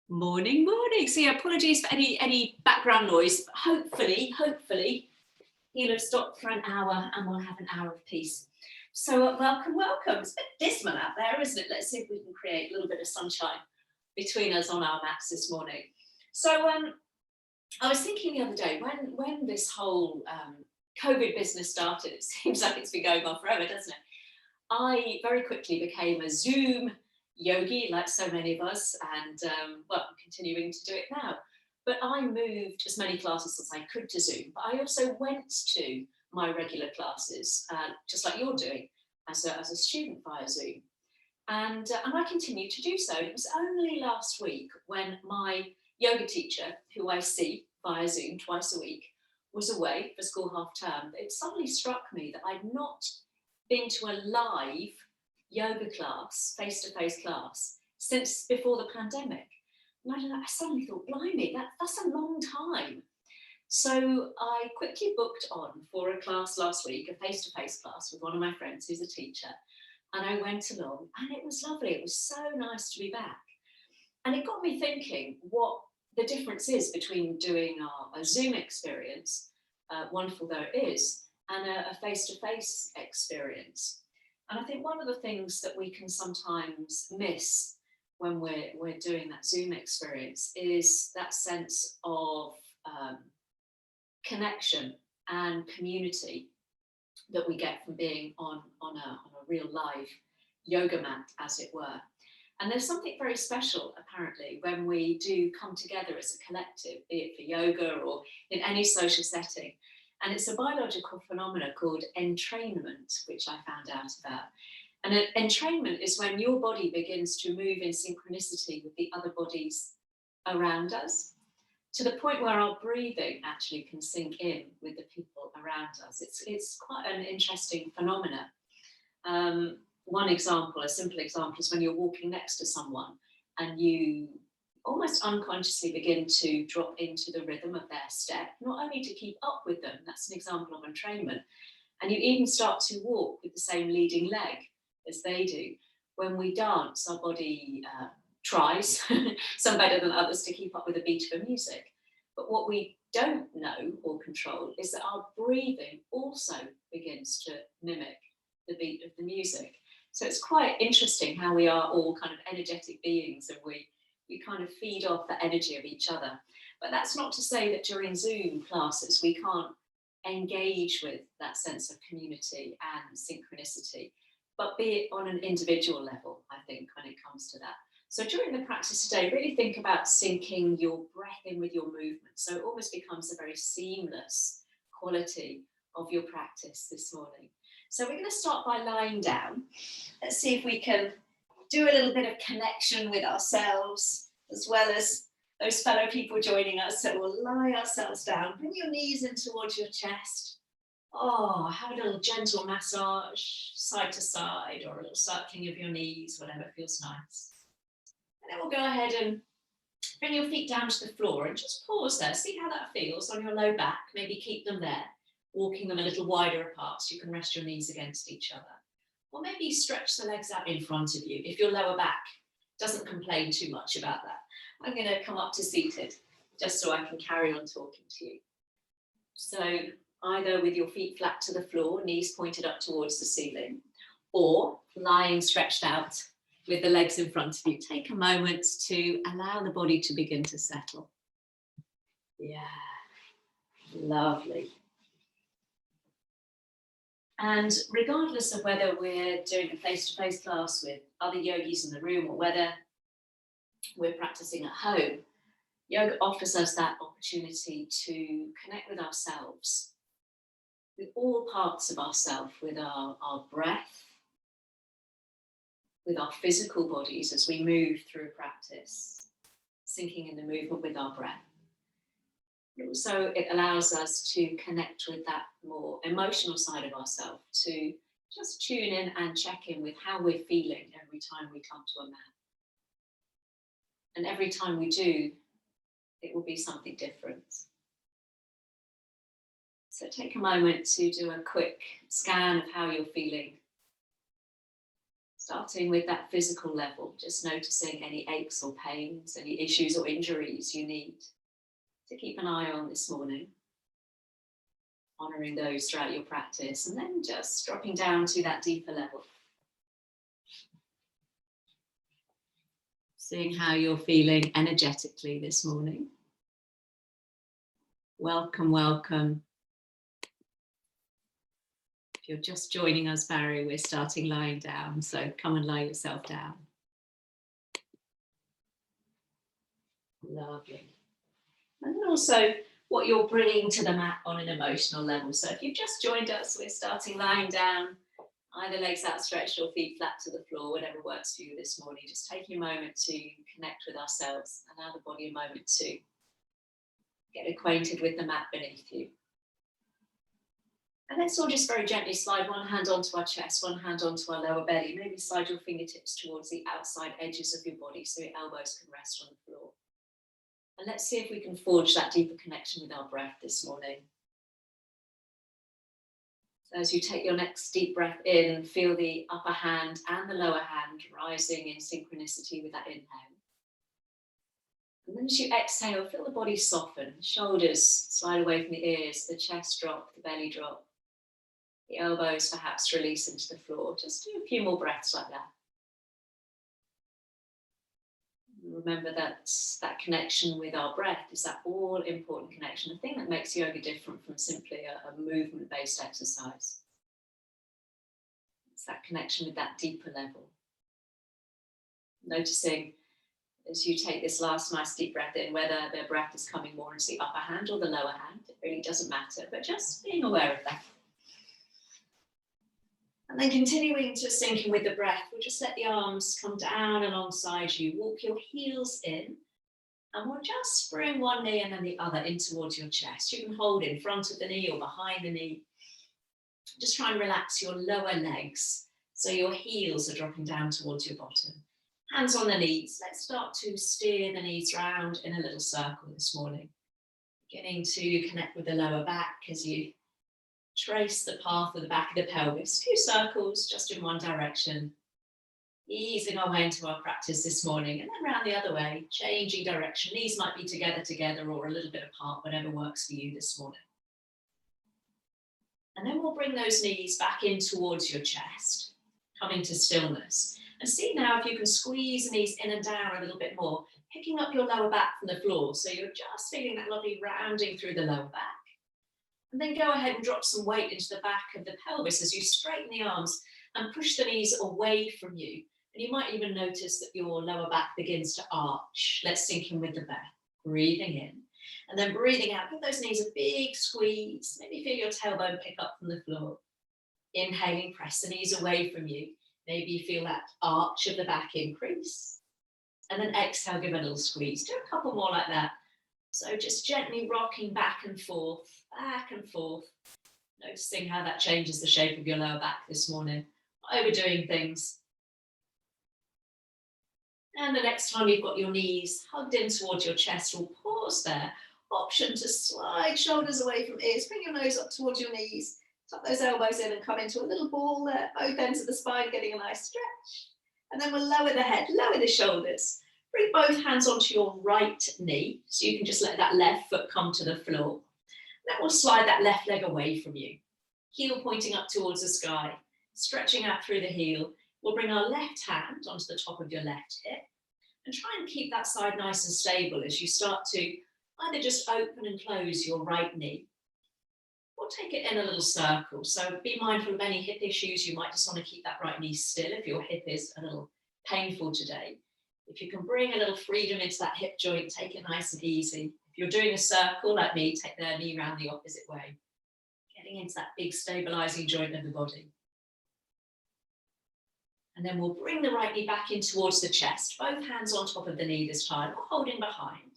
Morning, morning. So yeah, apologies for any background noise, but hopefully he'll have stopped for an hour and we'll have an hour of peace. So welcome. It's a bit dismal out there, isn't it? Let's see if we can create a little bit of sunshine between us on our mats this morning. So I was thinking the other day when this whole COVID business started, it seems like it's been going on forever, doesn't it? I very quickly became a Zoom yogi, like so many of us, and I'm continuing to do it now. But I moved as many classes as I could to Zoom, but I also went to my regular classes, just like you're doing, as a student via Zoom. And I continue to do so. It was only last week when my yoga teacher, who I see via Zoom twice a week, was away for school half term. It suddenly struck me that I'd not been to a live yoga class, face-to-face class, since before the pandemic. And I don't know, I suddenly thought, blimey, that's a long time. So I quickly booked on for a class last week, a face-to-face class with one of my friends who's a teacher. And I went along and it was lovely. It was so nice to be back. And it got me thinking what the difference is between doing a Zoom experience, wonderful though it is, and a face-to-face experience. And I think one of the things that we can sometimes miss when we're doing that Zoom experience is that sense of connection and community that we get from being on a real live yoga mat, as it were. And there's something very special, apparently, when we do come together as a collective, be it for yoga or in any social setting. And it's a biological phenomenon called entrainment, which I found out about. And entrainment is when your body begins to move in synchronicity with the other bodies around us, to the point where our breathing actually can sink in with the people around us. It's quite an interesting phenomenon. One example, a simple example, is when you're walking next to someone and you almost unconsciously begin to drop into the rhythm of their step, not only to keep up with them, that's an example of entrainment, and you even start to walk with the same leading leg as they do. When we dance, our body tries, some better than others, to keep up with the beat of the music. But what we don't know or control is that our breathing also begins to mimic the beat of the music. So it's quite interesting how we are all kind of energetic beings, and we kind of feed off the energy of each other. But that's not to say that during Zoom classes we can't engage with that sense of community and synchronicity, but be it on an individual level, I think, when it comes to that. So during the practice today, really think about syncing your breath in with your movement. So it almost becomes a very seamless quality of your practice this morning. So we're going to start by lying down. Let's see if we can do a little bit of connection with ourselves, as well as those fellow people joining us. So we'll lie ourselves down. Bring your knees in towards your chest. Have a little gentle massage, side to side, or a little circling of your knees, whatever feels nice. And then we'll go ahead and bring your feet down to the floor and just pause there. See how that feels on your low back. Maybe keep them there, walking them a little wider apart so you can rest your knees against each other. Or maybe stretch the legs out in front of you if your lower back doesn't complain too much about that. I'm going to come up to seated just so I can carry on talking to you. So either with your feet flat to the floor, knees pointed up towards the ceiling, or lying stretched out with the legs in front of you. Take a moment to allow the body to begin to settle. Yeah, lovely. And regardless of whether we're doing a face-to-face class with other yogis in the room or whether we're practicing at home, yoga offers us that opportunity to connect with ourselves, with all parts of ourselves, with our breath, with our physical bodies as we move through practice, sinking in the movement with our breath. Also, it allows us to connect with that more emotional side of ourselves, to just tune in and check in with how we're feeling every time we come to a mat. And every time we do, it will be something different. So take a moment to do a quick scan of how you're feeling. Starting with that physical level, just noticing any aches or pains, any issues or injuries you need to keep an eye on this morning. Honouring those throughout your practice, and then just dropping down to that deeper level. Seeing how you're feeling energetically this morning. Welcome, welcome. If you're just joining us, Barry, we're starting lying down, so come and lie yourself down. Lovely. And then also what you're bringing to the mat on an emotional level. So if you've just joined us, we're starting lying down, either legs outstretched or feet flat to the floor, whatever works for you this morning. Just taking a moment to connect with ourselves, allow the body a moment to get acquainted with the mat beneath you. And let's all just very gently slide one hand onto our chest, one hand onto our lower belly. Maybe slide your fingertips towards the outside edges of your body so your elbows can rest on the floor. And let's see if we can forge that deeper connection with our breath this morning. So as you take your next deep breath in, feel the upper hand and the lower hand rising in synchronicity with that inhale. And then as you exhale, feel the body soften, shoulders slide away from the ears, the chest drop, the belly drop. The elbows perhaps release into the floor. Just do a few more breaths like that. Remember that that connection with our breath is that all important connection, the thing that makes yoga different from simply a movement-based exercise. It's that connection with that deeper level. Noticing as you take this last nice deep breath in, whether the breath is coming more into the upper hand or the lower hand, it really doesn't matter, but just being aware of that. And then continuing to sink in with the breath, we'll just let the arms come down alongside you. Walk your heels in, and we'll just bring one knee and then the other in towards your chest. You can hold in front of the knee or behind the knee. Just try and relax your lower legs so your heels are dropping down towards your bottom. Hands on the knees. Let's start to steer the knees round in a little circle this morning. Beginning to connect with the lower back as you trace the path of the back of the pelvis. A few circles just in one direction. Easing our way into our practice this morning, and then round the other way, changing direction. Knees might be together or a little bit apart, whatever works for you this morning. And then we'll bring those knees back in towards your chest, coming to stillness. And see now if you can squeeze the knees in and down a little bit more, picking up your lower back from the floor. So you're just feeling that lovely rounding through the lower back. And then go ahead and drop some weight into the back of the pelvis as you straighten the arms and push the knees away from you. And you might even notice that your lower back begins to arch. Let's sink in with the breath. Breathing in. And then breathing out. Give those knees a big squeeze. Maybe feel your tailbone pick up from the floor. Inhaling, press the knees away from you. Maybe you feel that arch of the back increase. And then exhale, give a little squeeze. Do a couple more like that. So just gently rocking back and forth, noticing how that changes the shape of your lower back this morning. Not overdoing things. And the next time you've got your knees hugged in towards your chest, we'll pause there. Option to slide shoulders away from ears, bring your nose up towards your knees, tuck those elbows in and come into a little ball there, both ends of the spine getting a nice stretch. And then we'll lower the head, lower the shoulders. Bring both hands onto your right knee, so you can just let that left foot come to the floor. Then we'll slide that left leg away from you. Heel pointing up towards the sky, stretching out through the heel. We'll bring our left hand onto the top of your left hip and try and keep that side nice and stable as you start to either just open and close your right knee or take it in a little circle. So be mindful of any hip issues. You might just want to keep that right knee still if your hip is a little painful today. If you can bring a little freedom into that hip joint, take it nice and easy. If you're doing a circle like me, take the knee round the opposite way. Getting into that big stabilizing joint of the body. And then we'll bring the right knee back in towards the chest, both hands on top of the knee this time, or holding behind.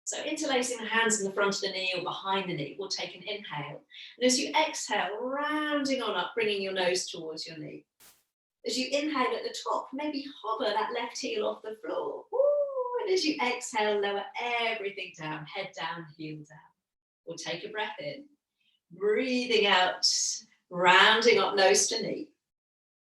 So interlacing the hands in the front of the knee or behind the knee, we'll take an inhale. And as you exhale, rounding on up, bringing your nose towards your knee. As you inhale at the top, maybe hover that left heel off the floor. Ooh, and as you exhale, lower everything down, head down, heel down. We'll take a breath in, breathing out, rounding up nose to knee.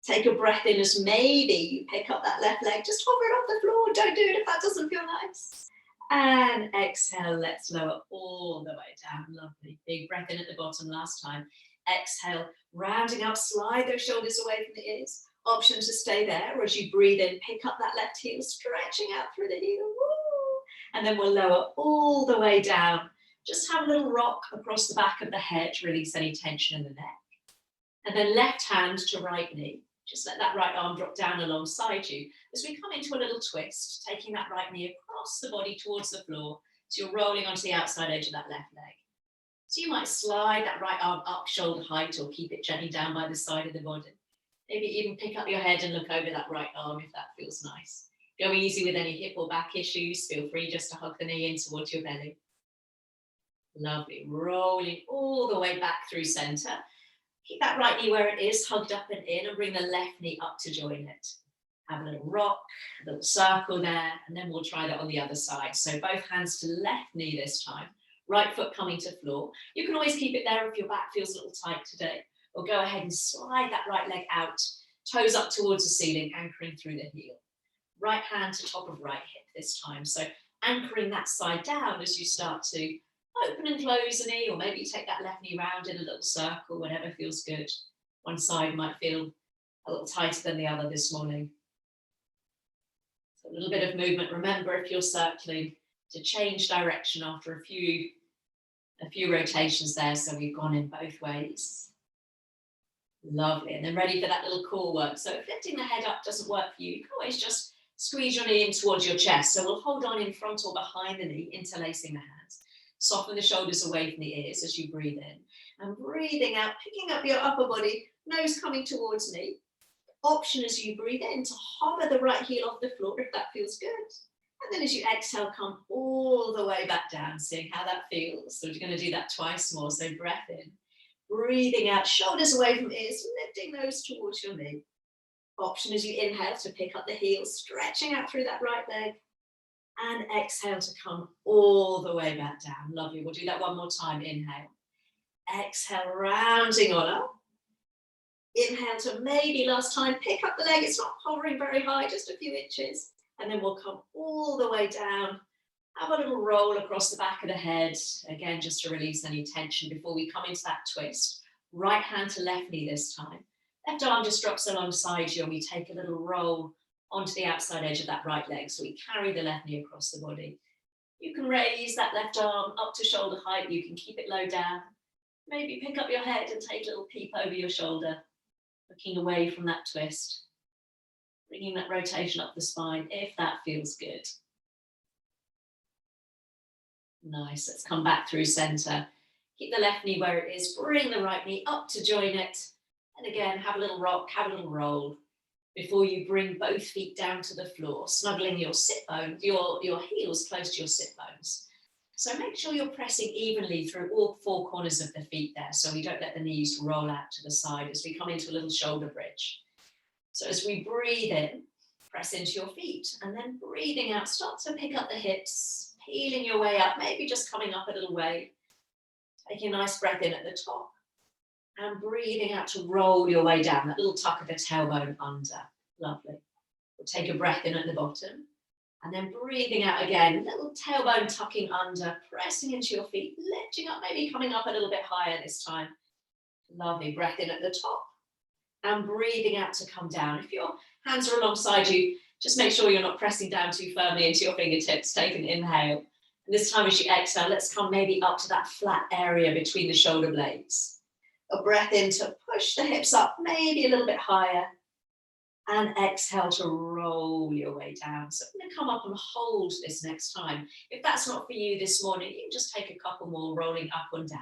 Take a breath in as maybe you pick up that left leg, just hover it off the floor. Don't do it if that doesn't feel nice. And exhale, let's lower all the way down. Lovely. Big breath in at the bottom last time. Exhale, rounding up, slide those shoulders away from the ears. Option to stay there, or as you breathe in, pick up that left heel, stretching out through the heel. Woo! And then we'll lower all the way down. Just have a little rock across the back of the head, release any tension in the neck. And then left hand to right knee. Just let that right arm drop down alongside you as we come into a little twist, taking that right knee across the body towards the floor. So you're rolling onto the outside edge of that left leg. So you might slide that right arm up shoulder height or keep it gently down by the side of the body. Maybe even pick up your head and look over that right arm if that feels nice. Go easy with any hip or back issues. Feel free just to hug the knee in towards your belly. Lovely. Rolling all the way back through center. Keep that right knee where it is, hugged up and in, and bring the left knee up to join it. Have a little rock, a little circle there, and then we'll try that on the other side. So both hands to left knee this time, right foot coming to floor. You can always keep it there if your back feels a little tight today, or go ahead and slide that right leg out, toes up towards the ceiling, anchoring through the heel. Right hand to top of right hip this time. So anchoring that side down as you start to open and close the knee, or maybe take that left knee round in a little circle, whatever feels good. One side might feel a little tighter than the other this morning. So a little bit of movement. Remember, if you're circling, to change direction after a few rotations there, so we've gone in both ways. Lovely. And then ready for that little core work. So if lifting the head up doesn't work for you, you can always just squeeze your knee in towards your chest. So we'll hold on in front or behind the knee, interlacing the hands. Soften the shoulders away from the ears as you breathe in. And breathing out, picking up your upper body, nose coming towards knee. Option as you breathe in to hover the right heel off the floor if that feels good. And then as you exhale, come all the way back down, seeing how that feels. So we're going to do that twice more. So breath in, breathing out, shoulders away from ears, lifting those towards your knee. Option as you inhale to pick up the heels, stretching out through that right leg. And exhale to come all the way back down. Lovely. We'll do that one more time. Inhale. Exhale, rounding on up. Inhale to maybe last time, pick up the leg. It's not hovering very high, just a few inches. And then we'll come all the way down. Have a little roll across the back of the head. Again, just to release any tension before we come into that twist. Right hand to left knee this time. Left arm just drops alongside you and we take a little roll onto the outside edge of that right leg. So we carry the left knee across the body. You can raise that left arm up to shoulder height. You can keep it low down. Maybe pick up your head and take a little peep over your shoulder, looking away from that twist. Bringing that rotation up the spine if that feels good. Nice. Let's come back through center. Keep the left knee where it is. Bring the right knee up to join it. And again, have a little rock, have a little roll. Before you bring both feet down to the floor, snuggling your sit bone, your heels close to your sit bones. So make sure you're pressing evenly through all four corners of the feet there, so we don't let the knees roll out to the side as we come into a little shoulder bridge. So as we breathe in, press into your feet, and then breathing out, start to pick up the hips, peeling your way up, maybe just coming up a little way. Taking a nice breath in at the top. And breathing out to roll your way down, that little tuck of the tailbone under. Lovely. We'll take a breath in at the bottom. And then breathing out again, little tailbone tucking under, pressing into your feet, lifting up, maybe coming up a little bit higher this time. Lovely. Breath in at the top. And breathing out to come down. If your hands are alongside you, just make sure you're not pressing down too firmly into your fingertips. Take an inhale. And this time as you exhale, let's come maybe up to that flat area between the shoulder blades. A breath in to push the hips up, maybe a little bit higher. And exhale to roll your way down. So I'm going to come up and hold this next time. If that's not for you this morning, you can just take a couple more rolling up and down.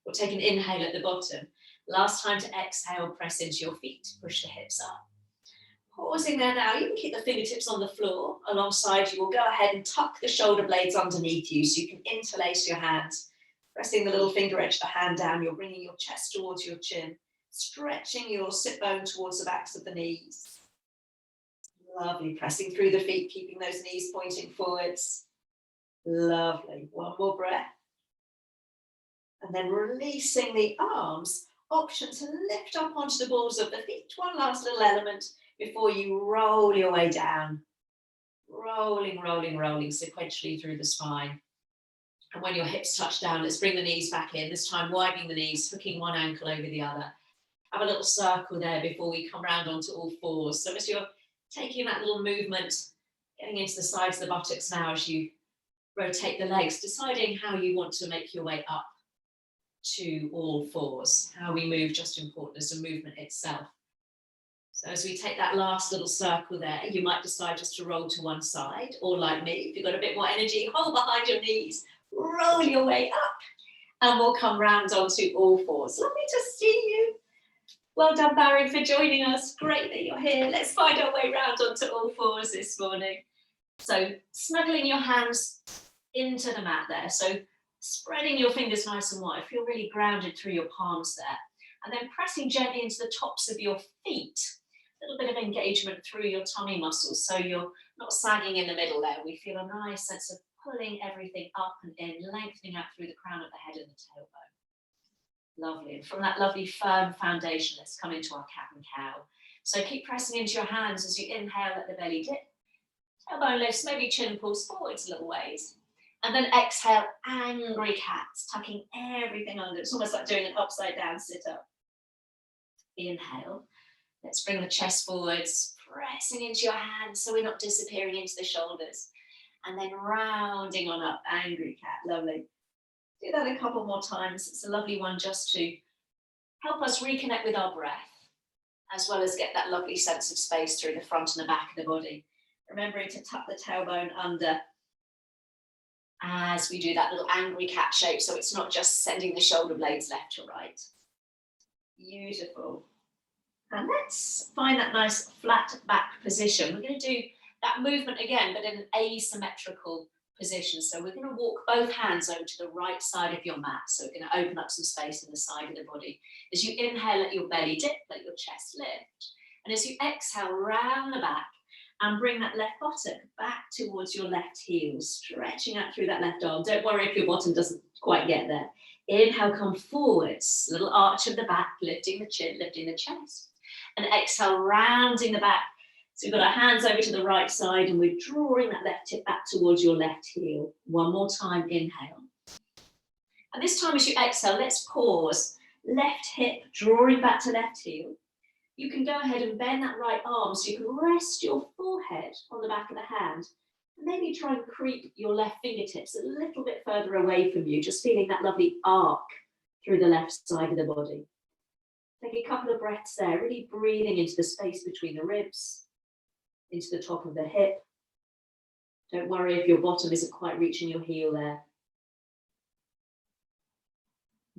Or take an inhale at the bottom. Last time to exhale, press into your feet, push the hips up. Pausing there now, you can keep the fingertips on the floor alongside you. We'll go ahead and tuck the shoulder blades underneath you so you can interlace your hands. Pressing the little finger edge of the hand down, you're bringing your chest towards your chin, stretching your sit bone towards the backs of the knees. Lovely, pressing through the feet, keeping those knees pointing forwards. Lovely, one more breath. And then releasing the arms option to lift up onto the balls of the feet. One last little element before you roll your way down. Rolling, rolling, rolling sequentially through the spine. And when your hips touch down, let's bring the knees back in, this time widening the knees, hooking one ankle over the other. Have a little circle there before we come round onto all fours. So as you're taking that little movement, getting into the sides of the buttocks now as you rotate the legs, deciding how you want to make your way up to all fours. How we move, just important as the movement itself. So as we take that last little circle there, you might decide just to roll to one side, or like me, if you've got a bit more energy, hold behind your knees, roll your way up, and we'll come round onto all fours. Lovely to see you. Well done, Barry, for joining us. Great that you're here. Let's find our way round onto all fours this morning. So snuggling your hands into the mat there. So spreading your fingers nice and wide. Feel really grounded through your palms there. And then pressing gently into the tops of your feet. A little bit of engagement through your tummy muscles. So you're not sagging in the middle there. We feel a nice sense of pulling everything up and in, lengthening out through the crown of the head and the tailbone. Lovely. And from that lovely firm foundation, let's come into our cat and cow. So keep pressing into your hands as you inhale, let the belly dip. Tailbone lifts, maybe chin pulls forwards a little ways. And then exhale, angry cats, tucking everything under. It's almost like doing an upside down sit up. Inhale. Let's bring the chest forwards, pressing into your hands so we're not disappearing into the shoulders. And then rounding on up, angry cat, lovely. Do that a couple more times. It's a lovely one just to help us reconnect with our breath, as well as get that lovely sense of space through the front and the back of the body. Remembering to tuck the tailbone under as we do that little angry cat shape, so it's not just sending the shoulder blades left to right. Beautiful. And let's find that nice flat back position. We're going to do that movement again, but in an asymmetrical position. So we're going to walk both hands over to the right side of your mat. So we're going to open up some space in the side of the body. As you inhale, let your belly dip, let your chest lift. And as you exhale, round the back and bring that left bottom back towards your left heel, stretching out through that left arm. Don't worry if your bottom doesn't quite get there. Inhale, come forwards, little arch of the back, lifting the chin, lifting the chest. And exhale, rounding the back. So we've got our hands over to the right side and we're drawing that left hip back towards your left heel. One more time, inhale. And this time as you exhale, let's pause. Left hip, drawing back to left heel. You can go ahead and bend that right arm so you can rest your forehead on the back of the hand. And maybe try and creep your left fingertips a little bit further away from you, just feeling that lovely arc through the left side of the body. Take a couple of breaths there, really breathing into the space between the ribs, into the top of the hip. Don't worry if your bottom isn't quite reaching your heel there.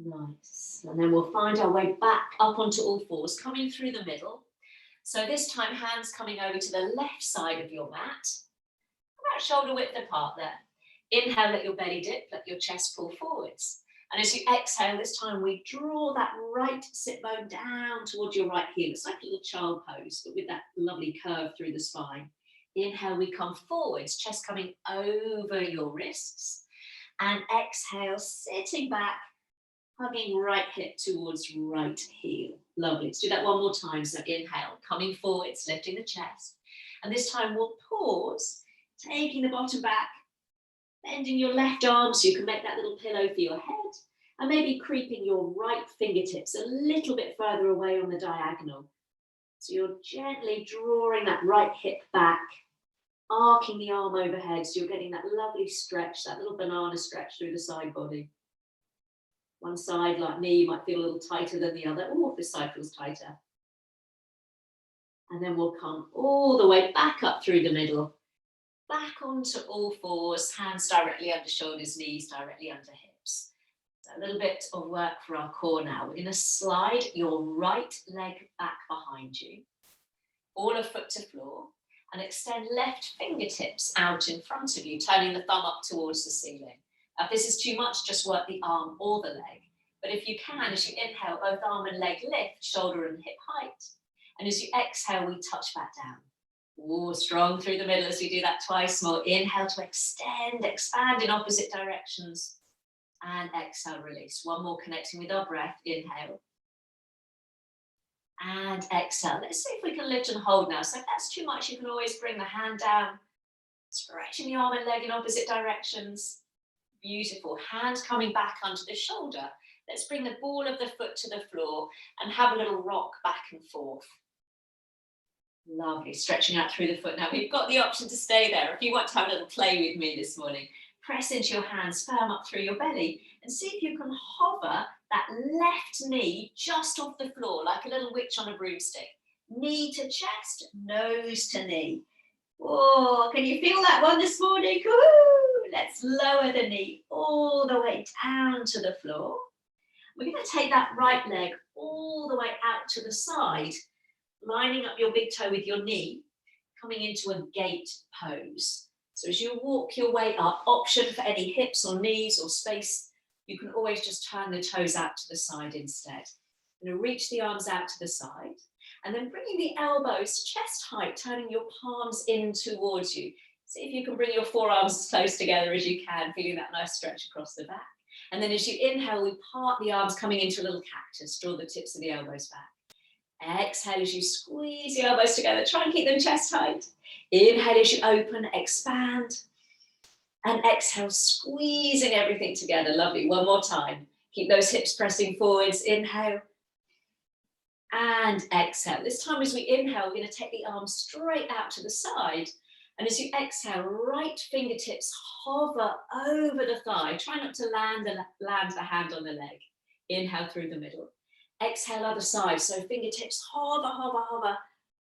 Nice. And then we'll find our way back up onto all fours, coming through the middle. So this time, hands coming over to the left side of your mat. About shoulder width apart there. Inhale, let your belly dip, let your chest pull forwards. And as you exhale, this time we draw that right sit bone down towards your right heel. It's like a little child pose, but with that lovely curve through the spine. Inhale, we come forwards, chest coming over your wrists. And exhale, sitting back, hugging right hip towards right heel. Lovely. Let's do that one more time. So inhale, coming forwards, lifting the chest. And this time we'll pause, taking the bottom back, bending your left arm so you can make that little pillow for your head, and maybe creeping your right fingertips a little bit further away on the diagonal. So you're gently drawing that right hip back, arcing the arm overhead, so you're getting that lovely stretch, that little banana stretch through the side body. One side, like me, you might feel a little tighter than the other. Oh, this side feels tighter. And then we'll come all the way back up through the middle. Back onto all fours, hands directly under shoulders, knees directly under hips. So a little bit of work for our core now. We're going to slide your right leg back behind you, ball of foot to floor, and extend left fingertips out in front of you, turning the thumb up towards the ceiling. Now, if this is too much, just work the arm or the leg. But if you can, as you inhale, both arm and leg lift, shoulder and hip height. And as you exhale, we touch back down. Ooh, strong through the middle as we do that twice more. Inhale to extend, expand in opposite directions. And exhale, release. One more connecting with our breath. Inhale. And exhale. Let's see if we can lift and hold now. So if that's too much, you can always bring the hand down, stretching the arm and leg in opposite directions. Beautiful. Hand coming back under the shoulder. Let's bring the ball of the foot to the floor and have a little rock back and forth. Lovely. Stretching out through the foot. Now we've got the option to stay there. If you want to have a little play with me this morning, press into your hands, firm up through your belly, and see if you can hover that left knee just off the floor, like a little witch on a broomstick. Knee to chest, nose to knee. Oh, can you feel that one this morning? Woo! Let's lower the knee all the way down to the floor. We're going to take that right leg all the way out to the side, lining up your big toe with your knee, coming into a gate pose. So as you walk your way up, option for any hips or knees or space, you can always just turn the toes out to the side instead. You're going to reach the arms out to the side, and then bringing the elbows chest height, turning your palms in towards you. See if you can bring your forearms as close together as you can, feeling that nice stretch across the back. And then as you inhale, we part the arms coming into a little cactus, draw the tips of the elbows back. Exhale as you squeeze the elbows together, try and keep them chest height. Inhale as you open, expand. And exhale, squeezing everything together. Lovely. One more time. Keep those hips pressing forwards. Inhale. And exhale. This time as we inhale, we're going to take the arms straight out to the side. And as you exhale, right fingertips hover over the thigh. Try not to land the hand on the leg. Inhale through the middle. Exhale, other side. So fingertips hover, hover, hover,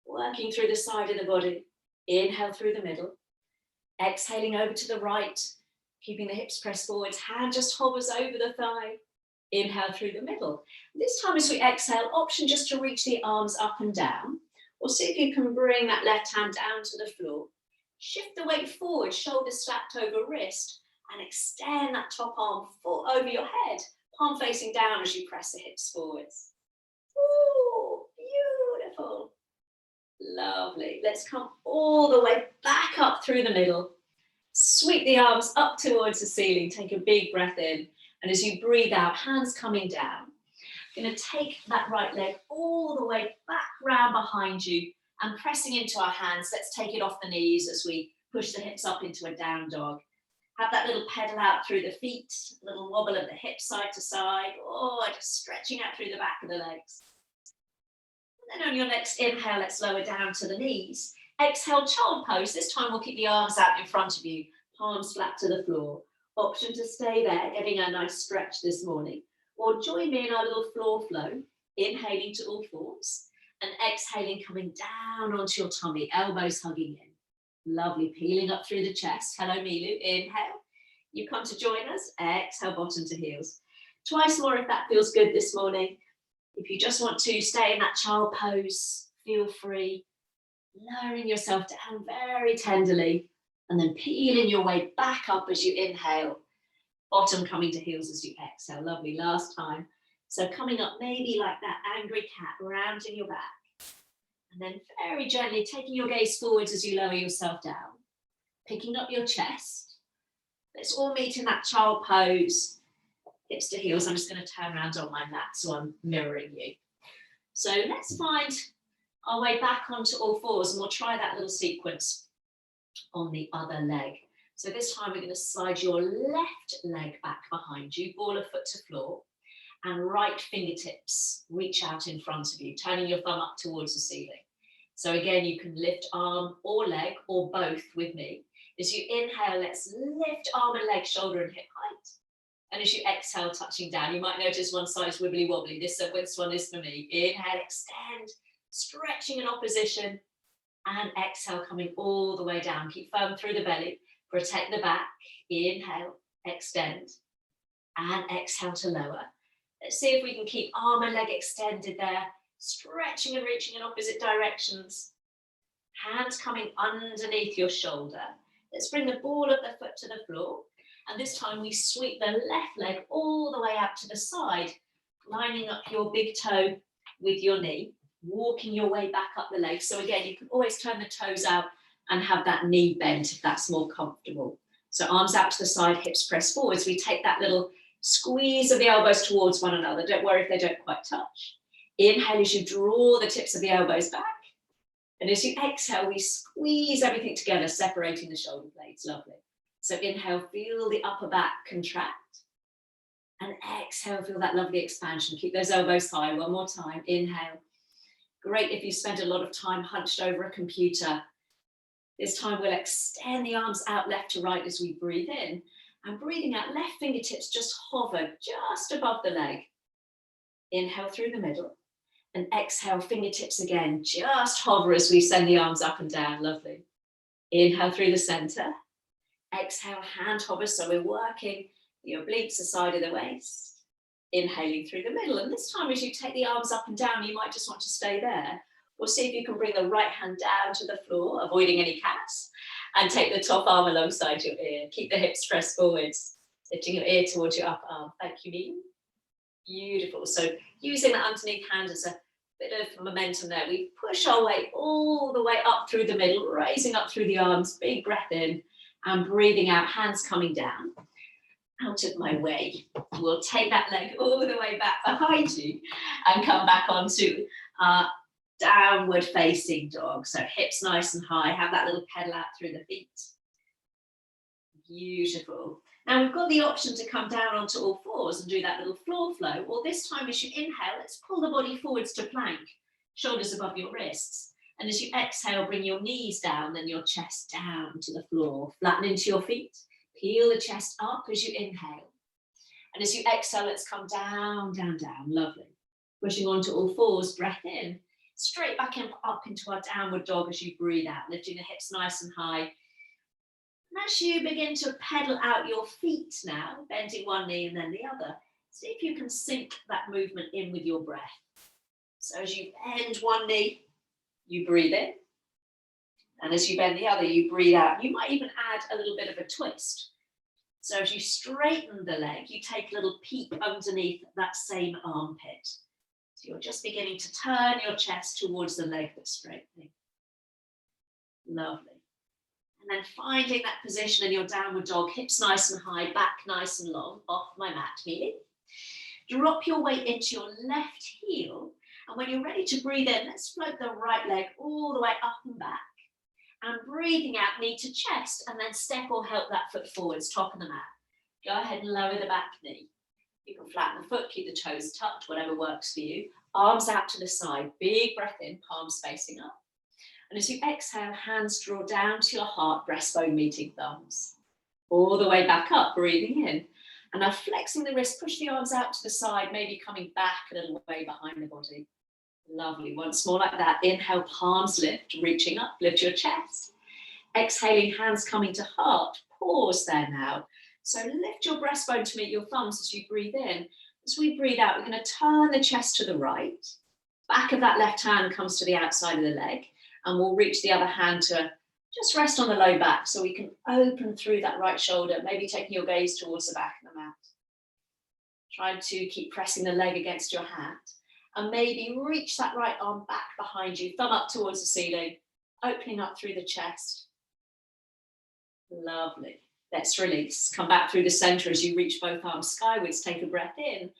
working through the side of the body. Inhale through the middle. Exhaling over to the right, keeping the hips pressed forwards. Hand just hovers over the thigh. Inhale through the middle. This time as we exhale, option just to reach the arms up and down. Or see if you can bring that left hand down to the floor. Shift the weight forward, shoulders stacked over wrist, and extend that top arm full over your head, palm facing down as you press the hips forwards. Ooh, beautiful. Lovely. Let's come all the way back up through the middle. Sweep the arms up towards the ceiling. Take a big breath in. And as you breathe out, hands coming down. You're going to take that right leg all the way back round behind you and pressing into our hands. Let's take it off the knees as we push the hips up into a down dog. Have that little pedal out through the feet, a little wobble of the hips side to side. Oh, just stretching out through the back of the legs. And then on your next inhale, let's lower down to the knees. Exhale, child pose. This time we'll keep the arms out in front of you, palms flat to the floor. Option to stay there, getting a nice stretch this morning. Or join me in our little floor flow, inhaling to all fours and exhaling, coming down onto your tummy, elbows hugging in. Lovely, peeling up through the chest. Hello, Milu. Inhale. You come to join us. Exhale, bottom to heels. Twice more if that feels good this morning. If you just want to stay in that child pose, feel free. Lowering yourself down very tenderly and then peeling your way back up as you inhale. Bottom coming to heels as you exhale. Lovely, last time. So coming up maybe like that angry cat, rounding your back. And then very gently taking your gaze forwards as you lower yourself down. Picking up your chest. Let's all meet in that child pose. Hips to heels. I'm just going to turn around on my mat so I'm mirroring you. So let's find our way back onto all fours and we'll try that little sequence on the other leg. So this time we're going to slide your left leg back behind you, ball of foot to floor, and right fingertips reach out in front of you, turning your thumb up towards the ceiling. So again, you can lift arm or leg or both with me. As you inhale, let's lift arm and leg, shoulder and hip height. And as you exhale, touching down, you might notice one side's wibbly wobbly. This one is for me. Inhale, extend, stretching in opposition, and exhale, coming all the way down. Keep firm through the belly. Protect the back. Inhale, extend, and exhale to lower. Let's see if we can keep arm and leg extended there, stretching and reaching in opposite directions. Hands coming underneath your shoulder. Let's bring the ball of the foot to the floor. And this time we sweep the left leg all the way out to the side, lining up your big toe with your knee, walking your way back up the leg. So again, you can always turn the toes out and have that knee bent if that's more comfortable. So arms out to the side, hips press forwards. We take that little squeeze of the elbows towards one another. Don't worry if they don't quite touch. Inhale as you draw the tips of the elbows back. And as you exhale, we squeeze everything together, separating the shoulder blades. Lovely. So inhale, feel the upper back contract. And exhale, feel that lovely expansion. Keep those elbows high. One more time. Inhale. Great if you spend a lot of time hunched over a computer. This time we'll extend the arms out left to right as we breathe in. And breathing out, left fingertips just hover just above the leg. Inhale through the middle. And exhale, fingertips again, just hover as we send the arms up and down. Lovely. Inhale through the center. Exhale, hand hover. So we're working the obliques, the side of the waist. Inhaling through the middle. And this time as you take the arms up and down, you might just want to stay there. Or see if you can bring the right hand down to the floor, avoiding any cats. And take the top arm alongside your ear. Keep the hips pressed forwards. Lifting your ear towards your upper arm. Thank you, Mean. Beautiful. So using that underneath hand as a bit of momentum there. We push our way all the way up through the middle, raising up through the arms. Big breath in and breathing out, hands coming down. Out of my way. We'll take that leg all the way back behind you and come back onto our downward facing dog. So hips nice and high. Have that little pedal out through the feet. Beautiful. Now we've got the option to come down onto all fours and do that little floor flow. Or this time as you inhale, let's pull the body forwards to plank, shoulders above your wrists. And as you exhale, bring your knees down, then your chest down to the floor. Flatten into your feet. Peel the chest up as you inhale. And as you exhale, let's come down, down, down. Lovely. Pushing onto all fours, breath in. Straight back up into our downward dog as you breathe out, lifting the hips nice and high. And as you begin to pedal out your feet now, bending one knee and then the other, see if you can sync that movement in with your breath. So as you bend one knee, you breathe in. And as you bend the other, you breathe out. You might even add a little bit of a twist. So as you straighten the leg, you take a little peek underneath that same armpit. So you're just beginning to turn your chest towards the leg that's straightening. Lovely. And then finding that position in your downward dog, hips nice and high, back nice and long, off my mat, Mealy. Drop your weight into your left heel. And when you're ready to breathe in, let's float the right leg all the way up and back. And breathing out, knee to chest, and then step or help that foot forwards, top of the mat. Go ahead and lower the back knee. You can flatten the foot, keep the toes tucked, whatever works for you. Arms out to the side, big breath in, palms facing up. And as you exhale, hands draw down to your heart, breastbone meeting thumbs. All the way back up, breathing in. And now flexing the wrist, push the arms out to the side, maybe coming back a little way behind the body. Lovely, once more like that. Inhale, palms lift, reaching up, lift your chest. Exhaling, hands coming to heart. Pause there now. So lift your breastbone to meet your thumbs as you breathe in. As we breathe out, we're going to turn the chest to the right. Back of that left hand comes to the outside of the leg. And we'll reach the other hand to just rest on the low back so we can open through that right shoulder, maybe taking your gaze towards the back of the mat. Try to keep pressing the leg against your hand. And maybe reach that right arm back behind you, thumb up towards the ceiling, opening up through the chest. Lovely. Let's release. Come back through the center as you reach both arms skywards. Take a breath in.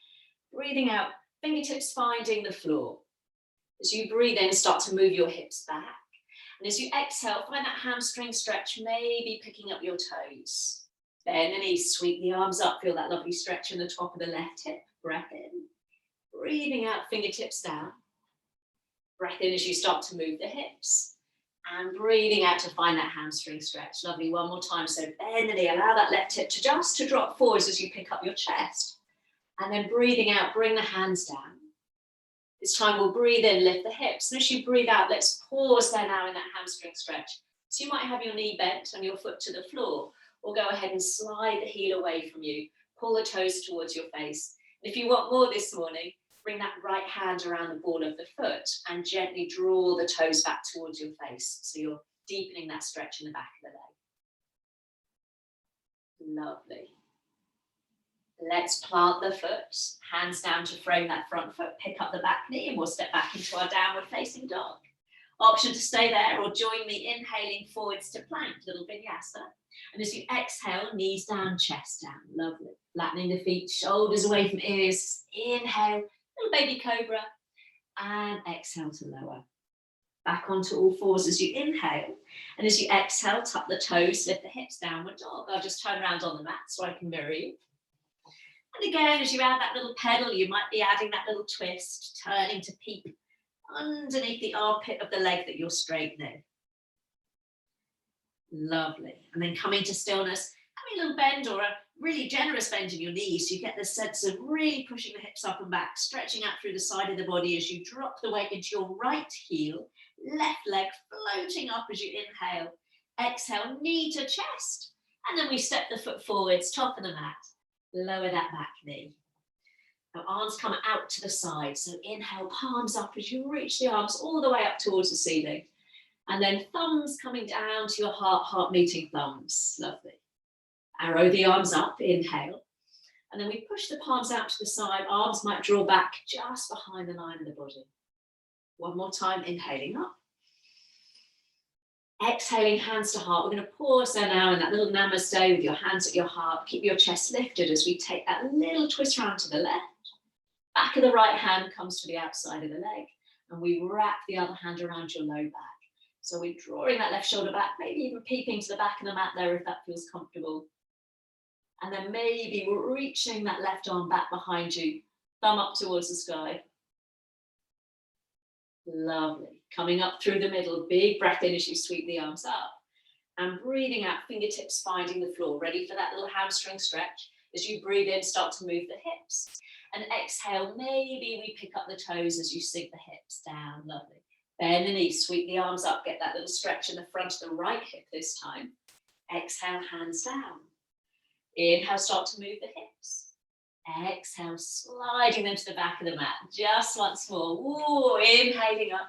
Breathing out, fingertips finding the floor. As you breathe in, start to move your hips back. And as you exhale, find that hamstring stretch, maybe picking up your toes. Bend the knees, sweep the arms up. Feel that lovely stretch in the top of the left hip. Breath in. Breathing out, fingertips down. Breath in as you start to move the hips. And breathing out to find that hamstring stretch. Lovely, one more time. So bend the knee, allow that left hip to just to drop forwards as you pick up your chest. And then breathing out, bring the hands down. This time we'll breathe in, lift the hips. And as you breathe out, let's pause there now in that hamstring stretch. So you might have your knee bent and your foot to the floor, or go ahead and slide the heel away from you. Pull the toes towards your face. And if you want more this morning, bring that right hand around the ball of the foot and gently draw the toes back towards your face. So you're deepening that stretch in the back of the leg. Lovely. Let's plant the foot, hands down to frame that front foot, pick up the back knee, and we'll step back into our downward facing dog. Option to stay there or join me inhaling forwards to plank, little vinyasa. And as you exhale, knees down, chest down. Lovely. Flattening the feet, shoulders away from ears. Inhale, little baby cobra. And exhale to lower. Back onto all fours as you inhale. And as you exhale, tuck the toes, lift the hips, downward dog. I'll just turn around on the mat so I can mirror you. And again, as you add that little pedal, you might be adding that little twist, turning to peep underneath the armpit of the leg that you're straightening. Lovely. And then coming to stillness, having a little bend or a really generous bend in your knees. You get the sense of really pushing the hips up and back, stretching out through the side of the body as you drop the weight into your right heel, left leg floating up as you inhale. Exhale, knee to chest. And then we step the foot forwards, top of the mat. Lower that back knee. Now arms come out to the side. So inhale, palms up as you reach the arms all the way up towards the ceiling. And then thumbs coming down to your heart, heart meeting thumbs. Lovely. Arrow the arms up, inhale. And then we push the palms out to the side. Arms might draw back just behind the line of the body. One more time, inhaling up. Exhaling, hands to heart. We're going to pause there now in that little namaste with your hands at your heart. Keep your chest lifted as we take that little twist round to the left. Back of the right hand comes to the outside of the leg. And we wrap the other hand around your low back. So we're drawing that left shoulder back, maybe even peeping to the back of the mat there if that feels comfortable. And then maybe we're reaching that left arm back behind you, thumb up towards the sky. Lovely. Coming up through the middle, big breath in as you sweep the arms up. And breathing out, fingertips finding the floor. Ready for that little hamstring stretch. As you breathe in, start to move the hips. And exhale, maybe we pick up the toes as you sink the hips down. Lovely. Bend the knees, sweep the arms up, get that little stretch in the front of the right hip this time. Exhale, hands down. Inhale, start to move the hips. Exhale, sliding them to the back of the mat. Just once more. Ooh, inhaling up.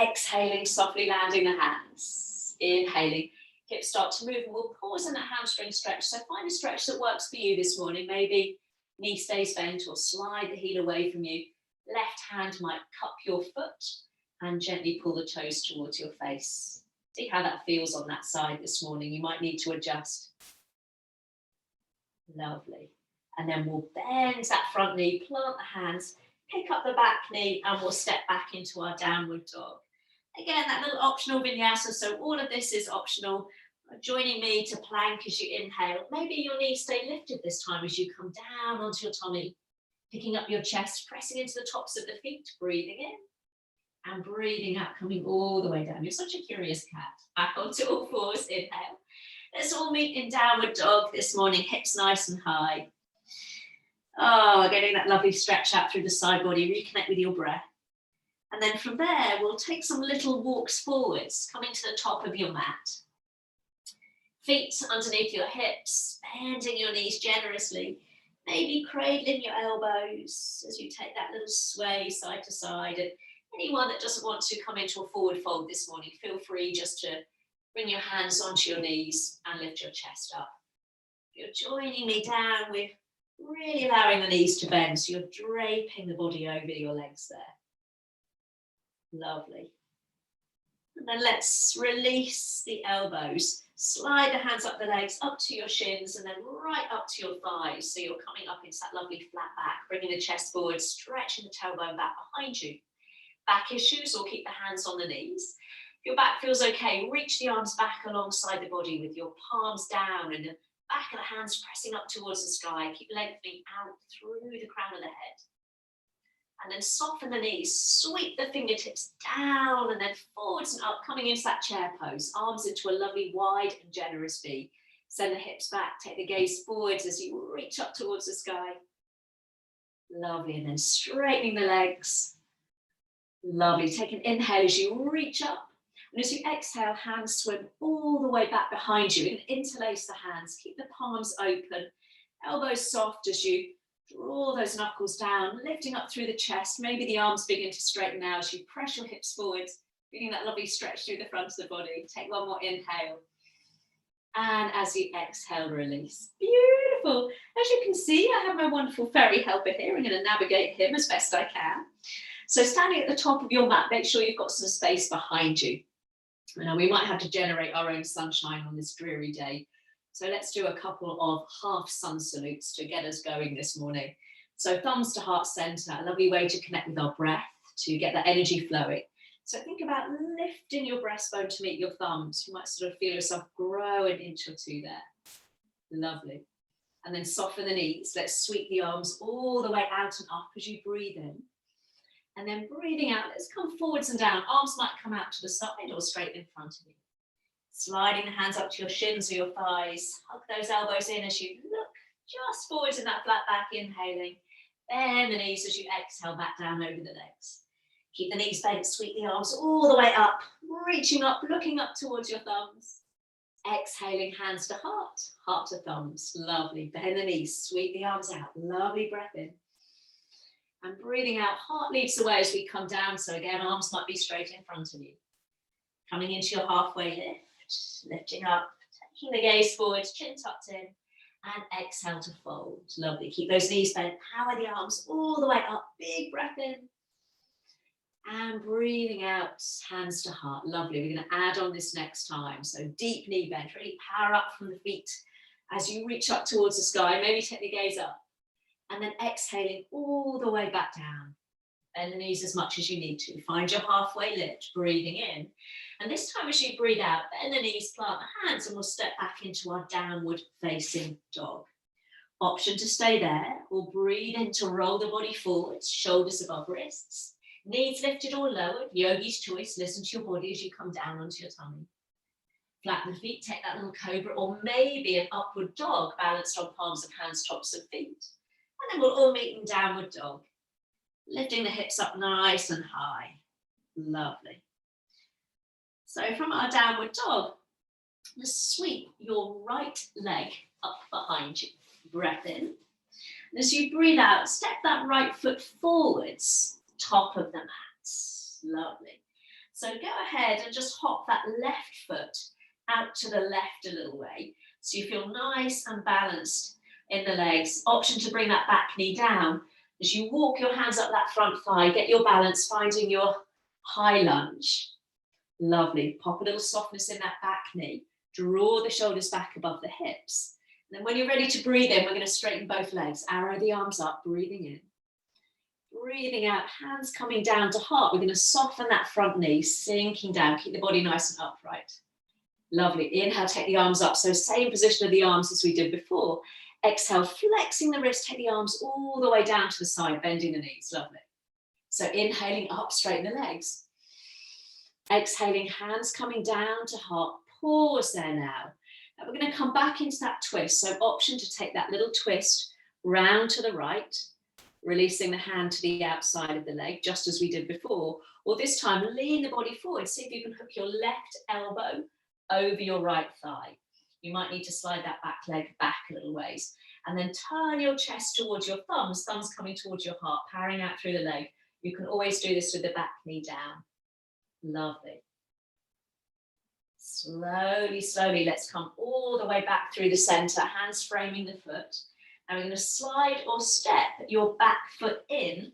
Exhaling, softly landing the hands. Inhaling, hips start to move, and we'll pause in that hamstring stretch. So find a stretch that works for you this morning. Maybe knee stays bent or slide the heel away from you. Left hand might cup your foot and gently pull the toes towards your face. See how that feels on that side this morning. You might need to adjust. Lovely. And then we'll bend that front knee, plant the hands, pick up the back knee, and we'll step back into our downward dog. Again, that little optional vinyasa. So all of this is optional. Joining me to plank as you inhale. Maybe your knees stay lifted this time as you come down onto your tummy. Picking up your chest, pressing into the tops of the feet, breathing in and breathing out, coming all the way down. You're such a curious cat. Back onto all fours, inhale. Let's all meet in downward dog this morning, hips nice and high. Oh, getting that lovely stretch out through the side body, reconnect with your breath. And then from there, we'll take some little walks forwards, coming to the top of your mat. Feet underneath your hips, bending your knees generously. Maybe cradling your elbows as you take that little sway side to side. And anyone that doesn't want to come into a forward fold this morning, feel free just to bring your hands onto your knees and lift your chest up. If you're joining me down, we're really allowing the knees to bend. So you're draping the body over your legs there. Lovely. And then let's release the elbows. Slide the hands up the legs, up to your shins, and then right up to your thighs. So you're coming up into that lovely flat back, bringing the chest forward, stretching the tailbone back behind you. Back issues, or keep the hands on the knees. If your back feels okay, reach the arms back alongside the body with your palms down and the back of the hands pressing up towards the sky. Keep lengthening out through the crown of the head. And then soften the knees, sweep the fingertips down and then forwards and up, coming into that chair pose. Arms into a lovely wide and generous V. Send the hips back, take the gaze forwards as you reach up towards the sky. Lovely, and then straightening the legs. Lovely, take an inhale as you reach up. And as you exhale, hands swim all the way back behind you and interlace the hands. Keep the palms open, elbows soft as you draw those knuckles down, lifting up through the chest. Maybe the arms begin to straighten out as you press your hips forwards, feeling that lovely stretch through the front of the body. Take one more inhale. And as you exhale, release. Beautiful. As you can see, I have my wonderful fairy helper here. I'm going to navigate him as best I can. So standing at the top of your mat, make sure you've got some space behind you. Now, we might have to generate our own sunshine on this dreary day. So let's do a couple of half sun salutes to get us going this morning. So thumbs to heart center, a lovely way to connect with our breath, to get that energy flowing. So think about lifting your breastbone to meet your thumbs. You might sort of feel yourself grow an inch or two there. Lovely. And then soften the knees. Let's sweep the arms all the way out and up as you breathe in. And then breathing out, let's come forwards and down. Arms might come out to the side or straight in front of you. Sliding the hands up to your shins or your thighs. Hug those elbows in as you look just forwards in that flat back, inhaling. Bend the knees as you exhale back down over the legs. Keep the knees bent, sweep the arms all the way up, reaching up, looking up towards your thumbs. Exhaling, hands to heart, heart to thumbs. Lovely. Bend the knees, sweep the arms out. Lovely breath in. And breathing out, heart leads the way as we come down. So again, arms might be straight in front of you. Coming into your halfway lift, lifting up, taking the gaze forwards, chin tucked in. And exhale to fold. Lovely. Keep those knees bent. Power the arms all the way up. Big breath in. And breathing out, hands to heart. Lovely. We're going to add on this next time. So deep knee bend. Really power up from the feet as you reach up towards the sky. Maybe take the gaze up. And then exhaling all the way back down. Bend the knees as much as you need to. Find your halfway lift. Breathing in. And this time as you breathe out, bend the knees, plant the hands, and we'll step back into our downward facing dog. Option to stay there, or breathe in to roll the body forwards, shoulders above wrists. Knees lifted or lowered, yogi's choice. Listen to your body as you come down onto your tummy. Flatten the feet, take that little cobra, or maybe an upward dog balanced on palms of hands, tops of feet. And then we'll all meet in downward dog. Lifting the hips up nice and high. Lovely. So from our downward dog, just sweep your right leg up behind you. Breath in. And as you breathe out, step that right foot forwards. Top of the mat. Lovely. So go ahead and just hop that left foot out to the left a little way. So you feel nice and balanced in the legs. Option to bring that back knee down. As you walk your hands up that front thigh, get your balance, finding your high lunge. Lovely. Pop a little softness in that back knee. Draw the shoulders back above the hips. And then when you're ready to breathe in, we're going to straighten both legs. Arrow the arms up, breathing in. Breathing out, hands coming down to heart. We're going to soften that front knee, sinking down. Keep the body nice and upright. Lovely. Inhale, take the arms up. So same position of the arms as we did before. Exhale, flexing the wrist, take the arms all the way down to the side, bending the knees. Lovely. So inhaling up, straighten the legs. Exhaling, hands coming down to heart. Pause there now. Now we're going to come back into that twist. So option to take that little twist round to the right. Releasing the hand to the outside of the leg, just as we did before. Or this time, lean the body forward. See if you can hook your left elbow over your right thigh. You might need to slide that back leg back a little ways. And then turn your chest towards your thumbs coming towards your heart, powering out through the leg. You can always do this with the back knee down. Lovely. Slowly, slowly, let's come all the way back through the center, hands framing the foot. Now we're going to slide or step your back foot in,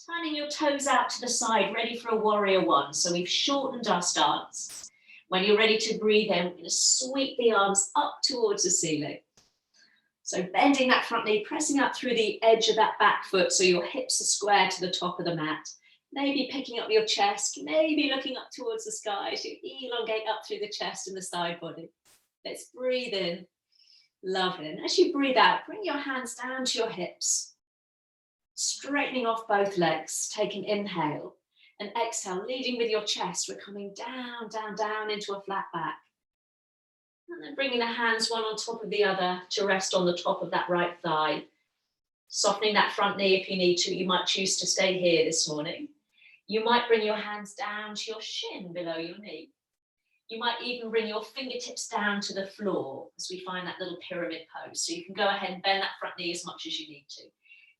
turning your toes out to the side, ready for a warrior one. So we've shortened our stance. When you're ready to breathe in, we're going to sweep the arms up towards the ceiling. So bending that front knee, pressing up through the edge of that back foot so your hips are square to the top of the mat. Maybe picking up your chest, maybe looking up towards the sky as you elongate up through the chest and the side body. Let's breathe in. Lovely. And as you breathe out, bring your hands down to your hips, straightening off both legs, taking inhale and exhale, leading with your chest. We're coming down, down, down into a flat back. And then bringing the hands one on top of the other to rest on the top of that right thigh. Softening that front knee if you need to. You might choose to stay here this morning. You might bring your hands down to your shin below your knee. You might even bring your fingertips down to the floor as we find that little pyramid pose. So you can go ahead and bend that front knee as much as you need to.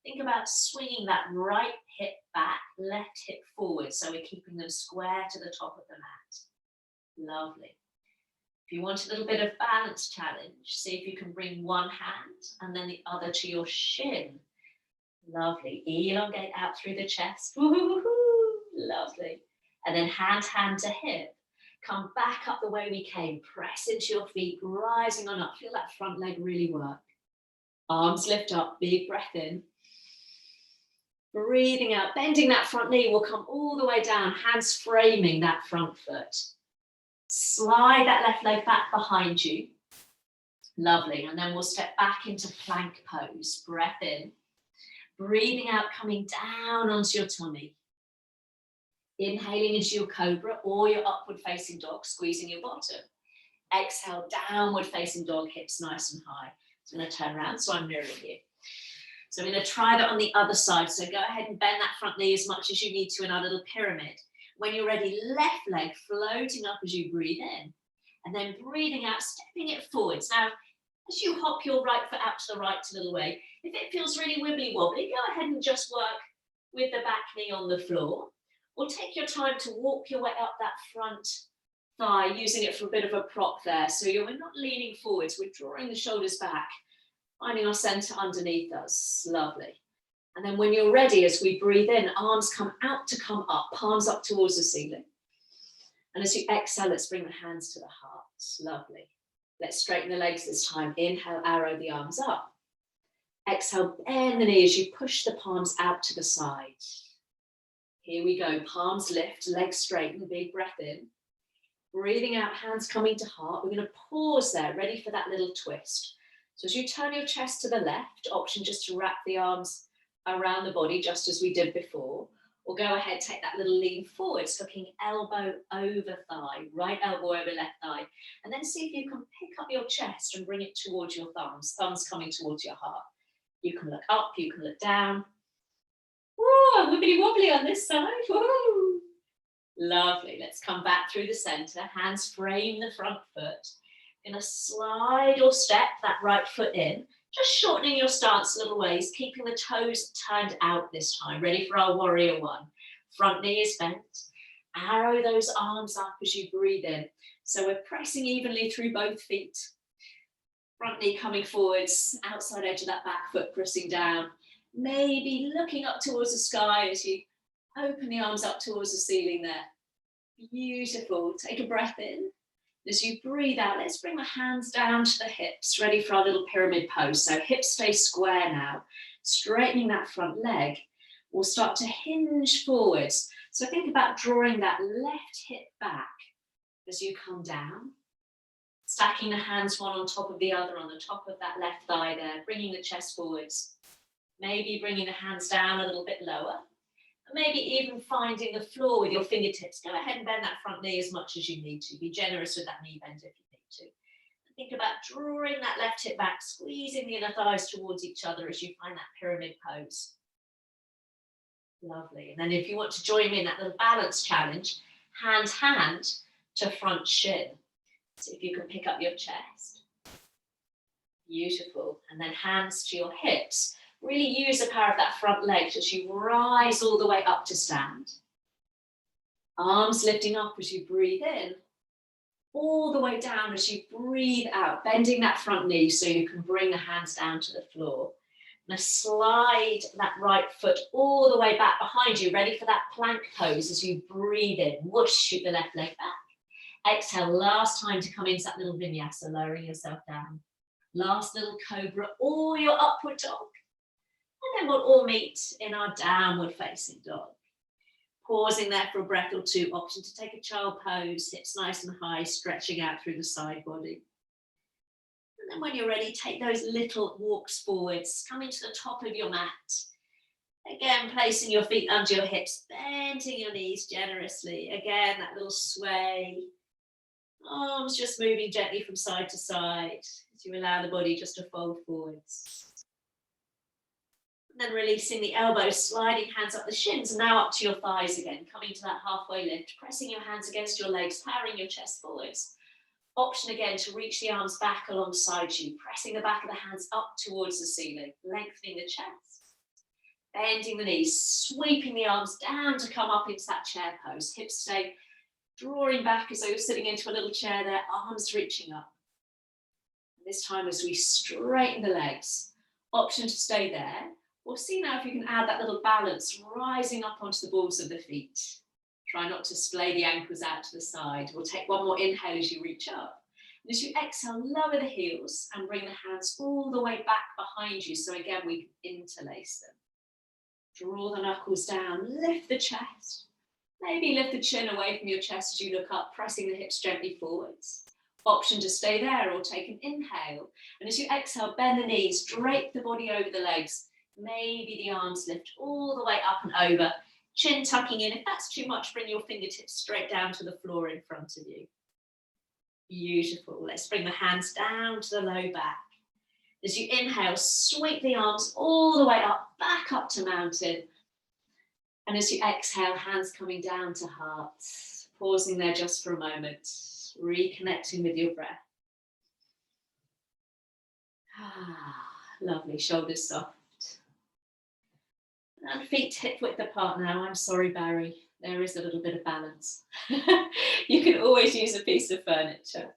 Think about swinging that right hip back, left hip forward. So we're keeping them square to the top of the mat. Lovely. If you want a little bit of balance challenge, see if you can bring one hand and then the other to your shin. Lovely. Elongate out through the chest. Woo-hoo-hoo-hoo. Lovely. And then hand to hip. Come back up the way we came. Press into your feet, rising on up. Feel that front leg really work. Arms lift up, big breath in. Breathing out, bending that front knee will come all the way down, hands framing that front foot. Slide that left leg back behind you. Lovely. And then we'll step back into plank pose. Breath in. Breathing out, coming down onto your tummy. Inhaling into your cobra or your upward facing dog, squeezing your bottom. Exhale, downward facing dog, hips nice and high. I'm going to turn around so I'm mirroring you. So I'm going to try that on the other side. So go ahead and bend that front knee as much as you need to in our little pyramid. When you're ready, left leg floating up as you breathe in. And then breathing out, stepping it forwards. Now, as you hop your right foot out to the right a little way, if it feels really wibbly wobbly, go ahead and just work with the back knee on the floor. Or take your time to walk your way up that front thigh, using it for a bit of a prop there. So we're not leaning forwards, we're drawing the shoulders back, finding our center underneath us. Lovely. And then when you're ready, as we breathe in, arms come out to come up, palms up towards the ceiling. And as you exhale, let's bring the hands to the heart. Lovely. Let's straighten the legs this time. Inhale, arrow the arms up. Exhale, bend the knee as you push the palms out to the side. Here we go, palms lift, legs straighten, big breath in. Breathing out, hands coming to heart. We're going to pause there, ready for that little twist. So as you turn your chest to the left, option just to wrap the arms around the body, just as we did before. Or go ahead, take that little lean forwards, looking elbow over thigh, right elbow over left thigh. And then see if you can pick up your chest and bring it towards your thumbs, thumbs coming towards your heart. You can look up, you can look down. Woo, I'm wibbly wobbly on this side. Woo. Lovely. Let's come back through the center. Hands frame the front foot. Gonna slide or step that right foot in. Just shortening your stance a little ways, keeping the toes turned out this time. Ready for our warrior one. Front knee is bent. Arrow those arms up as you breathe in. So we're pressing evenly through both feet. Front knee coming forwards, outside edge of that back foot pressing down. Maybe looking up towards the sky as you open the arms up towards the ceiling there. Beautiful. Take a breath in. As you breathe out, let's bring the hands down to the hips, ready for our little pyramid pose. So hips stay square now. Straightening that front leg. We'll start to hinge forwards. So think about drawing that left hip back as you come down. Stacking the hands one on top of the other on the top of that left thigh there, bringing the chest forwards. Maybe bringing the hands down a little bit lower. And maybe even finding the floor with your fingertips. Go ahead and bend that front knee as much as you need to. Be generous with that knee bend if you need to. And think about drawing that left hip back, squeezing the inner thighs towards each other as you find that pyramid pose. Lovely. And then if you want to join me in that little balance challenge, hand to front shin. So if you can pick up your chest. Beautiful. And then hands to your hips. Really use the power of that front leg as you rise all the way up to stand. Arms lifting up as you breathe in. All the way down as you breathe out, bending that front knee so you can bring the hands down to the floor. Now slide that right foot all the way back behind you, ready for that plank pose as you breathe in. Whoosh, shoot the left leg back. Exhale, last time to come into that little vinyasa, lowering yourself down. Last little cobra or your upward dog. And then we'll all meet in our downward facing dog. Pausing there for a breath or two, option to take a child pose, hips nice and high, stretching out through the side body. And then when you're ready, take those little walks forwards, coming to the top of your mat. Again, placing your feet under your hips, bending your knees generously. Again, that little sway. Arms just moving gently from side to side as you allow the body just to fold forwards. And then releasing the elbows, sliding hands up the shins, and now up to your thighs again, coming to that halfway lift, pressing your hands against your legs, powering your chest forwards. Option again to reach the arms back alongside you, pressing the back of the hands up towards the ceiling, lengthening the chest. Bending the knees, sweeping the arms down to come up into that chair pose. Hips stay drawing back as though you're sitting into a little chair there, arms reaching up. And this time as we straighten the legs, option to stay there. We'll see now if you can add that little balance, rising up onto the balls of the feet. Try not to splay the ankles out to the side. We'll take one more inhale as you reach up. And as you exhale, lower the heels and bring the hands all the way back behind you. So again, we can interlace them. Draw the knuckles down, lift the chest. Maybe lift the chin away from your chest as you look up, pressing the hips gently forwards. Option to stay there or take an inhale. And as you exhale, bend the knees, drape the body over the legs. Maybe the arms lift all the way up and over. Chin tucking in. If that's too much, bring your fingertips straight down to the floor in front of you. Beautiful. Let's bring the hands down to the low back. As you inhale, sweep the arms all the way up, back up to mountain. And as you exhale, hands coming down to heart. Pausing there just for a moment, reconnecting with your breath. Lovely, shoulders soft. And feet hip width apart now. I'm sorry, Barry. There is a little bit of balance. You can always use a piece of furniture.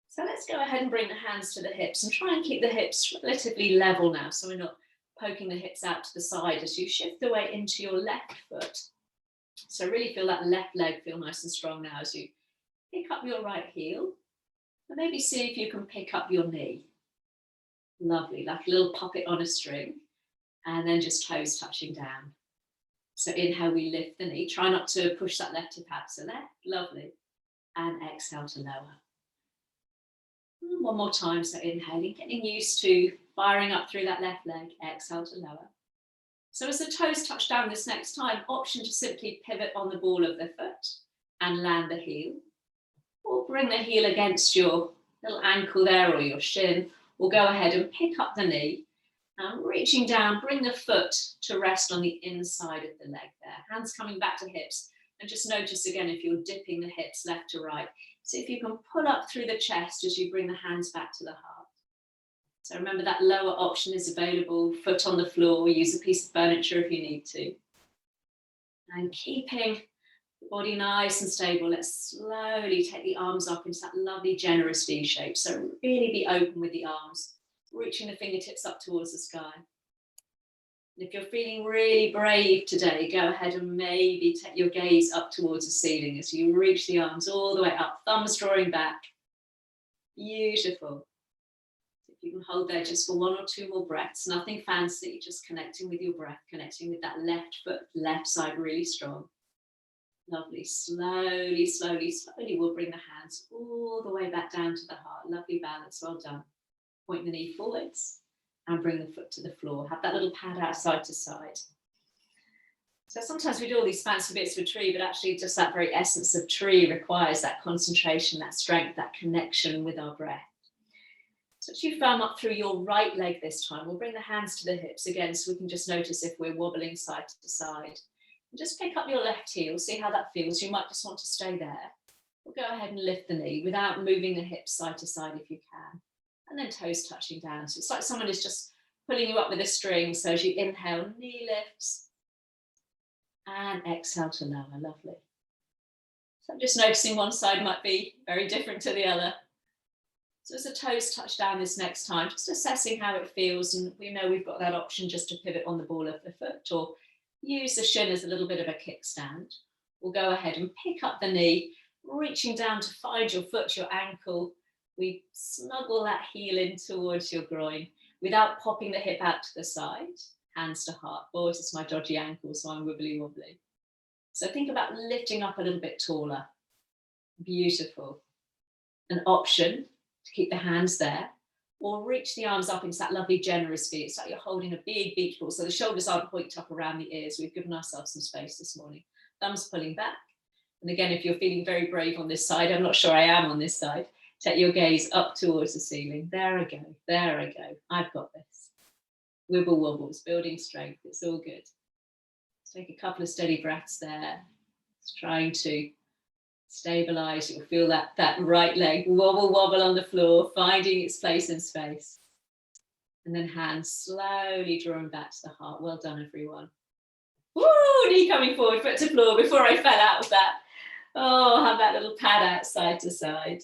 So let's go ahead and bring the hands to the hips and try and keep the hips relatively level now, so we're not poking the hips out to the side as you shift the weight into your left foot. So really feel that left leg feel nice and strong now as you pick up your right heel and maybe see if you can pick up your knee. Lovely, like a little puppet on a string, and then just toes touching down. So inhale, we lift the knee. Try not to push that left hip out. So left, lovely. And exhale to lower. One more time, so inhaling, getting used to firing up through that left leg. Exhale to lower. So as the toes touch down this next time, option to simply pivot on the ball of the foot and land the heel. Or bring the heel against your little ankle there or your shin. Or go ahead and pick up the knee. And reaching down, bring the foot to rest on the inside of the leg there. Hands coming back to hips. And just notice again if you're dipping the hips left to right. See if you can pull up through the chest as you bring the hands back to the heart. So remember that lower option is available. Foot on the floor, use a piece of furniture if you need to. And keeping the body nice and stable, let's slowly take the arms up into that lovely generous V shape. So really be open with the arms, reaching the fingertips up towards the sky. And if you're feeling really brave today, go ahead and maybe take your gaze up towards the ceiling as you reach the arms all the way up, thumbs drawing back. Beautiful. If you can hold there just for one or two more breaths, nothing fancy, just connecting with your breath, connecting with that left foot, left side really strong. Lovely. Slowly, slowly, slowly, we'll bring the hands all the way back down to the heart. Lovely balance, well done. Point the knee forwards. And bring the foot to the floor. Have that little pad out side to side. So sometimes we do all these fancy bits with tree, but actually just that very essence of tree requires that concentration, that strength, that connection with our breath. So as you firm up through your right leg this time, we'll bring the hands to the hips again so we can just notice if we're wobbling side to side. And just pick up your left heel, see how that feels. You might just want to stay there. We'll go ahead and lift the knee without moving the hips side to side if you can. And then toes touching down. So it's like someone is just pulling you up with a string. So as you inhale, knee lifts. And exhale to lower. Lovely. So I'm just noticing one side might be very different to the other. So as the toes touch down this next time, just assessing how it feels. And we know we've got that option just to pivot on the ball of the foot or use the shin as a little bit of a kickstand. We'll go ahead and pick up the knee, reaching down to find your foot, your ankle. We snuggle that heel in towards your groin without popping the hip out to the side, hands to heart. Oh, this is my dodgy ankle, so I'm wibbly wobbly. So think about lifting up a little bit taller. Beautiful. An option to keep the hands there or reach the arms up into that lovely generous V. It's like you're holding a big beach ball, so the shoulders aren't hoiked up around the ears. We've given ourselves some space this morning. Thumbs pulling back. And again, if you're feeling very brave on this side, I'm not sure I am on this side, take your gaze up towards the ceiling. There I go. There I go. I've got this. Wibble wobbles, building strength. It's all good. Let's take a couple of steady breaths there. Just trying to stabilize. You'll feel that right leg wobble, wobble on the floor, finding its place in space. And then hands slowly drawing back to the heart. Well done, everyone. Woo! Knee coming forward, foot to floor before I fell out of that. Oh, have that little pad out side to side.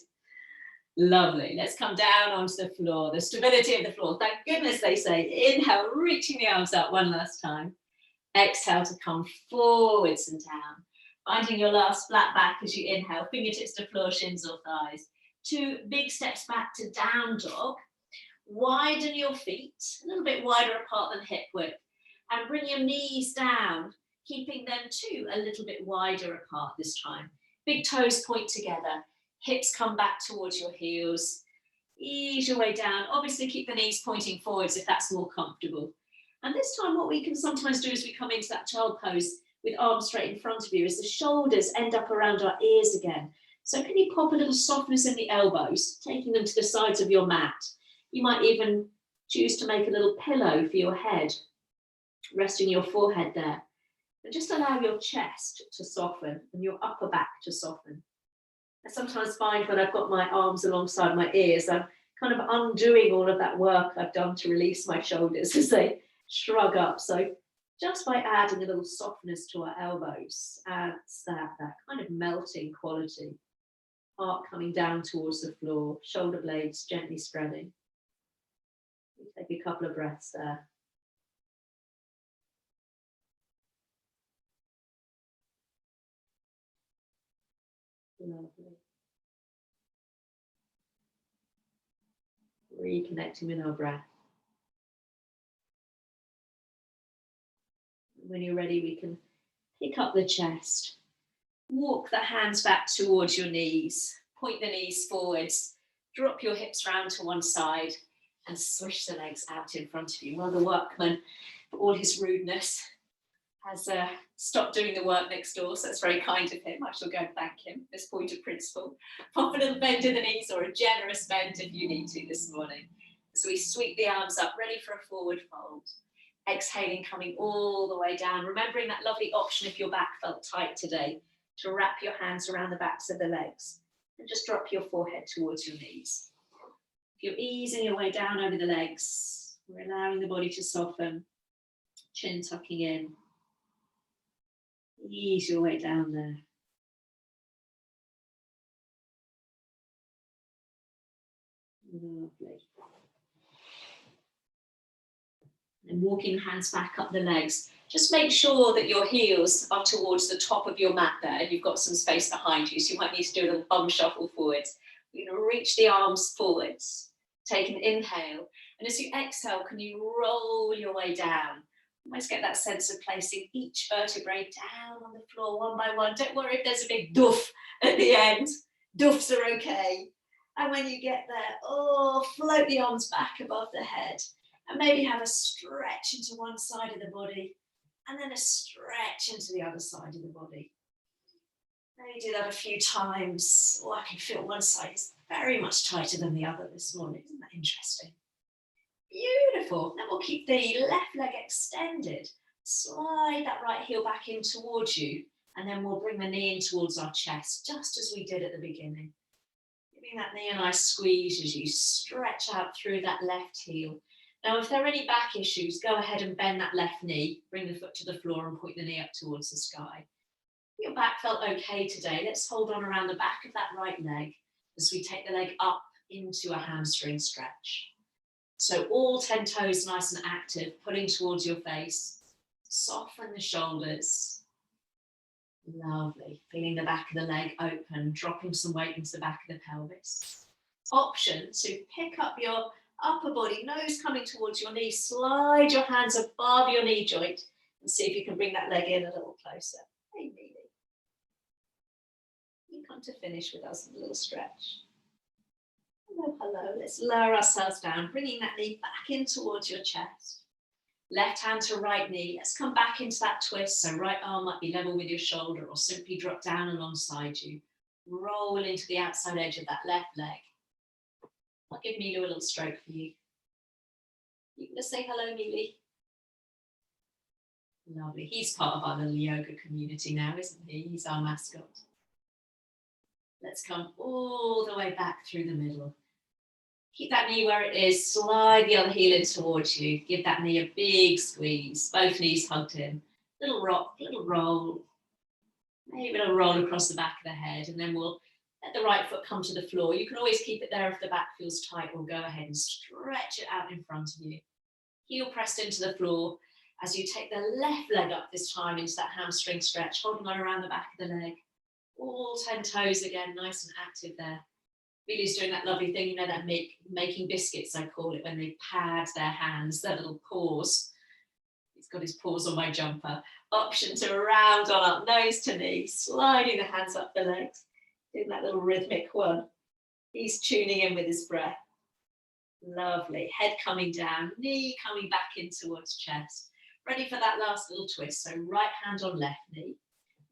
Lovely. Let's come down onto the floor. The stability of the floor. Thank goodness they say. Inhale, reaching the arms up one last time. Exhale to come forwards and down. Finding your last flat back as you inhale. Fingertips to floor, shins or thighs. 2 big steps back to down dog. Widen your feet. A little bit wider apart than hip width. And bring your knees down, keeping them too a little bit wider apart this time. Big toes point together, hips come back towards your heels. Ease your way down. Obviously keep the knees pointing forwards if that's more comfortable. And this time what we can sometimes do as we come into that child pose with arms straight in front of you is the shoulders end up around our ears again. So can you pop a little softness in the elbows, taking them to the sides of your mat? You might even choose to make a little pillow for your head, resting your forehead there. And just allow your chest to soften and your upper back to soften. I sometimes find when I've got my arms alongside my ears, I'm kind of undoing all of that work I've done to release my shoulders as they shrug up. So just by adding a little softness to our elbows adds that kind of melting quality. Heart coming down towards the floor, shoulder blades gently spreading. Take a couple of breaths there. Lovely. Reconnecting with our breath. When you're ready, we can pick up the chest. Walk the hands back towards your knees. Point the knees forwards. Drop your hips round to one side and swish the legs out in front of you. Well, the workman, for all his rudeness, has stopped doing the work next door, so it's very kind of him. I shall go and thank him, this point of principle. Pop a little bend in the knees or a generous bend if you need to this morning. So we sweep the arms up, ready for a forward fold. Exhaling, coming all the way down. Remembering that lovely option if your back felt tight today, to wrap your hands around the backs of the legs and just drop your forehead towards your knees. If you're easing your way down over the legs, we're allowing the body to soften, chin tucking in. Ease your way down there. Lovely. And walking hands back up the legs. Just make sure that your heels are towards the top of your mat there. You've got some space behind you, so you might need to do a little bum shuffle forwards. You're going to reach the arms forwards. Take an inhale. And as you exhale, can you roll your way down? Almost get that sense of placing each vertebrae down on the floor one by one. Don't worry if there's a big doof at the end. Doofs are okay. And when you get there, float the arms back above the head. And maybe have a stretch into one side of the body. And then a stretch into the other side of the body. Maybe do that a few times. I can feel one side is very much tighter than the other this morning. Isn't that interesting? Beautiful. Then we'll keep the left leg extended. Slide that right heel back in towards you. And then we'll bring the knee in towards our chest, just as we did at the beginning. Giving that knee a nice squeeze as you stretch out through that left heel. Now, if there are any back issues, go ahead and bend that left knee, bring the foot to the floor and point the knee up towards the sky. If your back felt okay today, let's hold on around the back of that right leg as we take the leg up into a hamstring stretch. So all 10 toes nice and active, pulling towards your face. Soften the shoulders. Lovely. Feeling the back of the leg open, dropping some weight into the back of the pelvis. Option to pick up your upper body, nose coming towards your knee. Slide your hands above your knee joint and see if you can bring that leg in a little closer. Hey, Mealy. You come to finish with us with a little stretch. Hello, hello. Let's lower ourselves down, bringing that knee back in towards your chest. Left hand to right knee. Let's come back into that twist. So right arm might be level with your shoulder or simply drop down alongside you. Roll into the outside edge of that left leg. I'll give Mealy a little stroke for you. You can just say hello, Mealy. Lovely. He's part of our little yoga community now, isn't he? He's our mascot. Let's come all the way back through the middle. Keep that knee where it is. Slide the other heel in towards you. Give that knee a big squeeze. Both knees hugged in. Little rock, little roll. Maybe a little roll across the back of the head. And then we'll let the right foot come to the floor. You can always keep it there if the back feels tight. We'll go ahead and stretch it out in front of you. Heel pressed into the floor as you take the left leg up this time into that hamstring stretch, holding on around the back of the leg. All 10 toes again, nice and active there. Mealy's doing that lovely thing, you know, that making biscuits, I call it, when they pad their hands, their little paws. He's got his paws on my jumper. Option to round on up, nose to knee, sliding the hands up the legs, doing that little rhythmic one. He's tuning in with his breath. Lovely. Head coming down, knee coming back in towards chest. Ready for that last little twist. So right hand on left knee.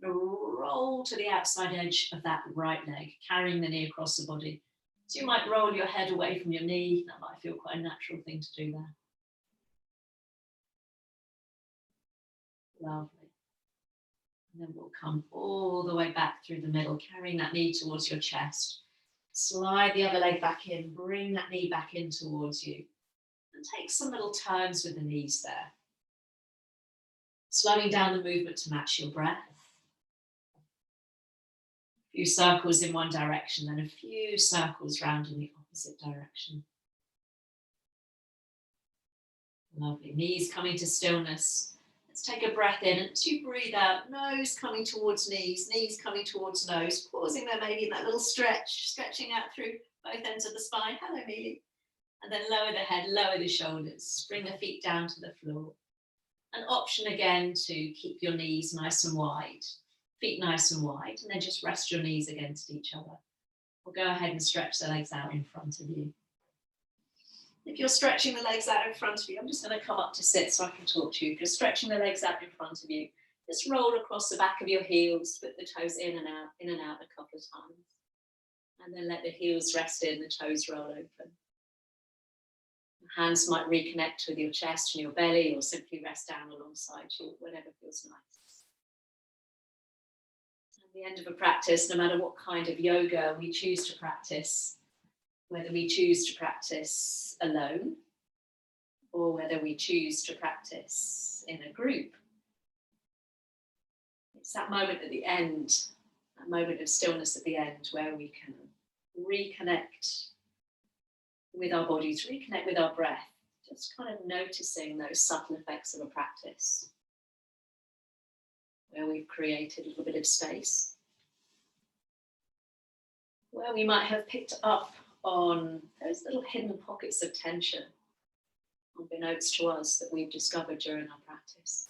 Roll to the outside edge of that right leg, carrying the knee across the body. So you might roll your head away from your knee. That might feel quite a natural thing to do there. Lovely. And then we'll come all the way back through the middle, carrying that knee towards your chest. Slide the other leg back in, bring that knee back in towards you. And take some little turns with the knees there. Slowing down the movement to match your breath. A few circles in one direction, then a few circles round in the opposite direction. Lovely. Knees coming to stillness. Let's take a breath in, and as you breathe out, nose coming towards knees, knees coming towards nose, pausing there maybe in that little stretch, stretching out through both ends of the spine. Hello, Mealy. And then lower the head, lower the shoulders, bring the feet down to the floor. An option again to keep your knees nice and wide, feet nice and wide, and then just rest your knees against each other. Or go ahead and stretch the legs out in front of you. If you're stretching the legs out in front of you, I'm just going to come up to sit so I can talk to you. If you're stretching the legs out in front of you, just roll across the back of your heels, put the toes in and out a couple of times. And then let the heels rest in, the toes roll open. Hands might reconnect with your chest and your belly, or simply rest down alongside you, whatever feels nice. At the end of a practice, no matter what kind of yoga we choose to practice, whether we choose to practice alone or whether we choose to practice in a group, it's that moment at the end, that moment of stillness at the end, where we can reconnect with our bodies, reconnect with our breath, just kind of noticing those subtle effects of a practice where we've created a little bit of space, where we might have picked up on those little hidden pockets of tension, unbeknownst to us, that we've discovered during our practice.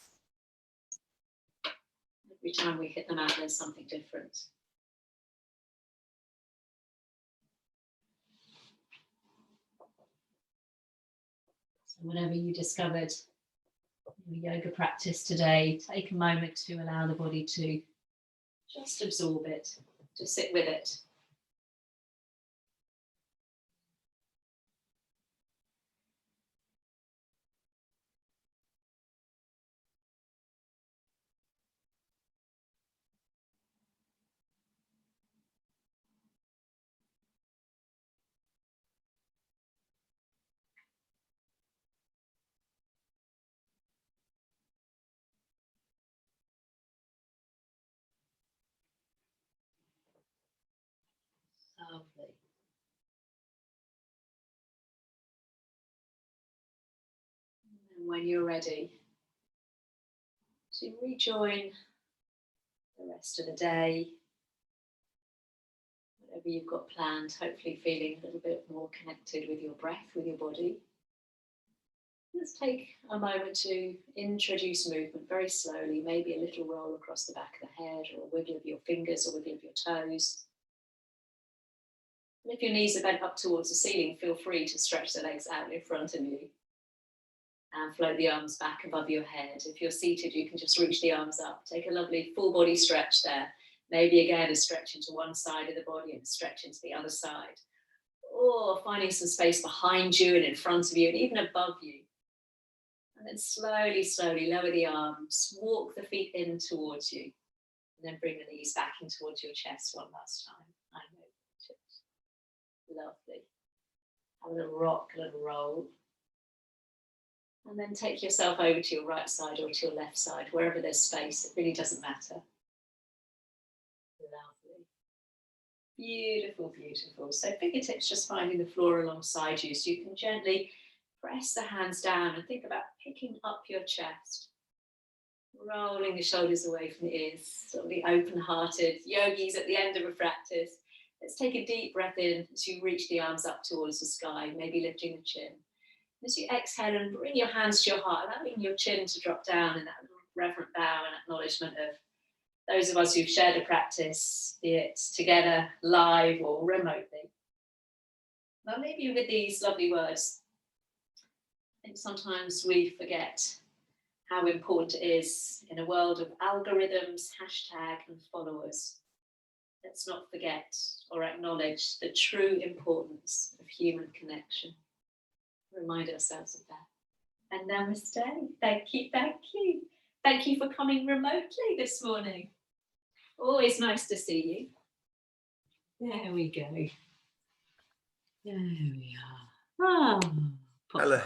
Every time we hit them out, there's something different. So whatever you discovered in your yoga practice today, take a moment to allow the body to just absorb it, to sit with it. Lovely. And when you're ready to rejoin the rest of the day, whatever you've got planned, hopefully feeling a little bit more connected with your breath, with your body. Let's take a moment to introduce movement very slowly, maybe a little roll across the back of the head, or a wiggle of your fingers, or wiggle of your toes. And if your knees are bent up towards the ceiling, feel free to stretch the legs out in front of you and float the arms back above your head. If you're seated, you can just reach the arms up. Take a lovely full body stretch there. Maybe again a stretch into one side of the body and a stretch into the other side. Or finding some space behind you and in front of you and even above you. And then slowly, slowly lower the arms, walk the feet in towards you, and then bring the knees back in towards your chest one last time. I know. Lovely. Have a little rock, a little roll. And then take yourself over to your right side or to your left side, wherever there's space. It really doesn't matter. Lovely. Beautiful, beautiful. So fingertips just finding the floor alongside you, so you can gently press the hands down and think about picking up your chest. Rolling the shoulders away from the ears, sort of the open-hearted yogis at the end of a practice. Let's take a deep breath in as you reach the arms up towards the sky, maybe lifting the chin. As you exhale and bring your hands to your heart, allowing your chin to drop down in that reverent bow and acknowledgement of those of us who've shared a practice, be it together, live or remotely. I'll leave you with these lovely words. I think sometimes we forget how important it is in a world of algorithms, hashtag and followers. Let's not forget or acknowledge the true importance of human connection. Remind ourselves of that. And namaste. Thank you, thank you. Thank you for coming remotely this morning. Always nice to see you. There we go. There we are. Oh, Hello.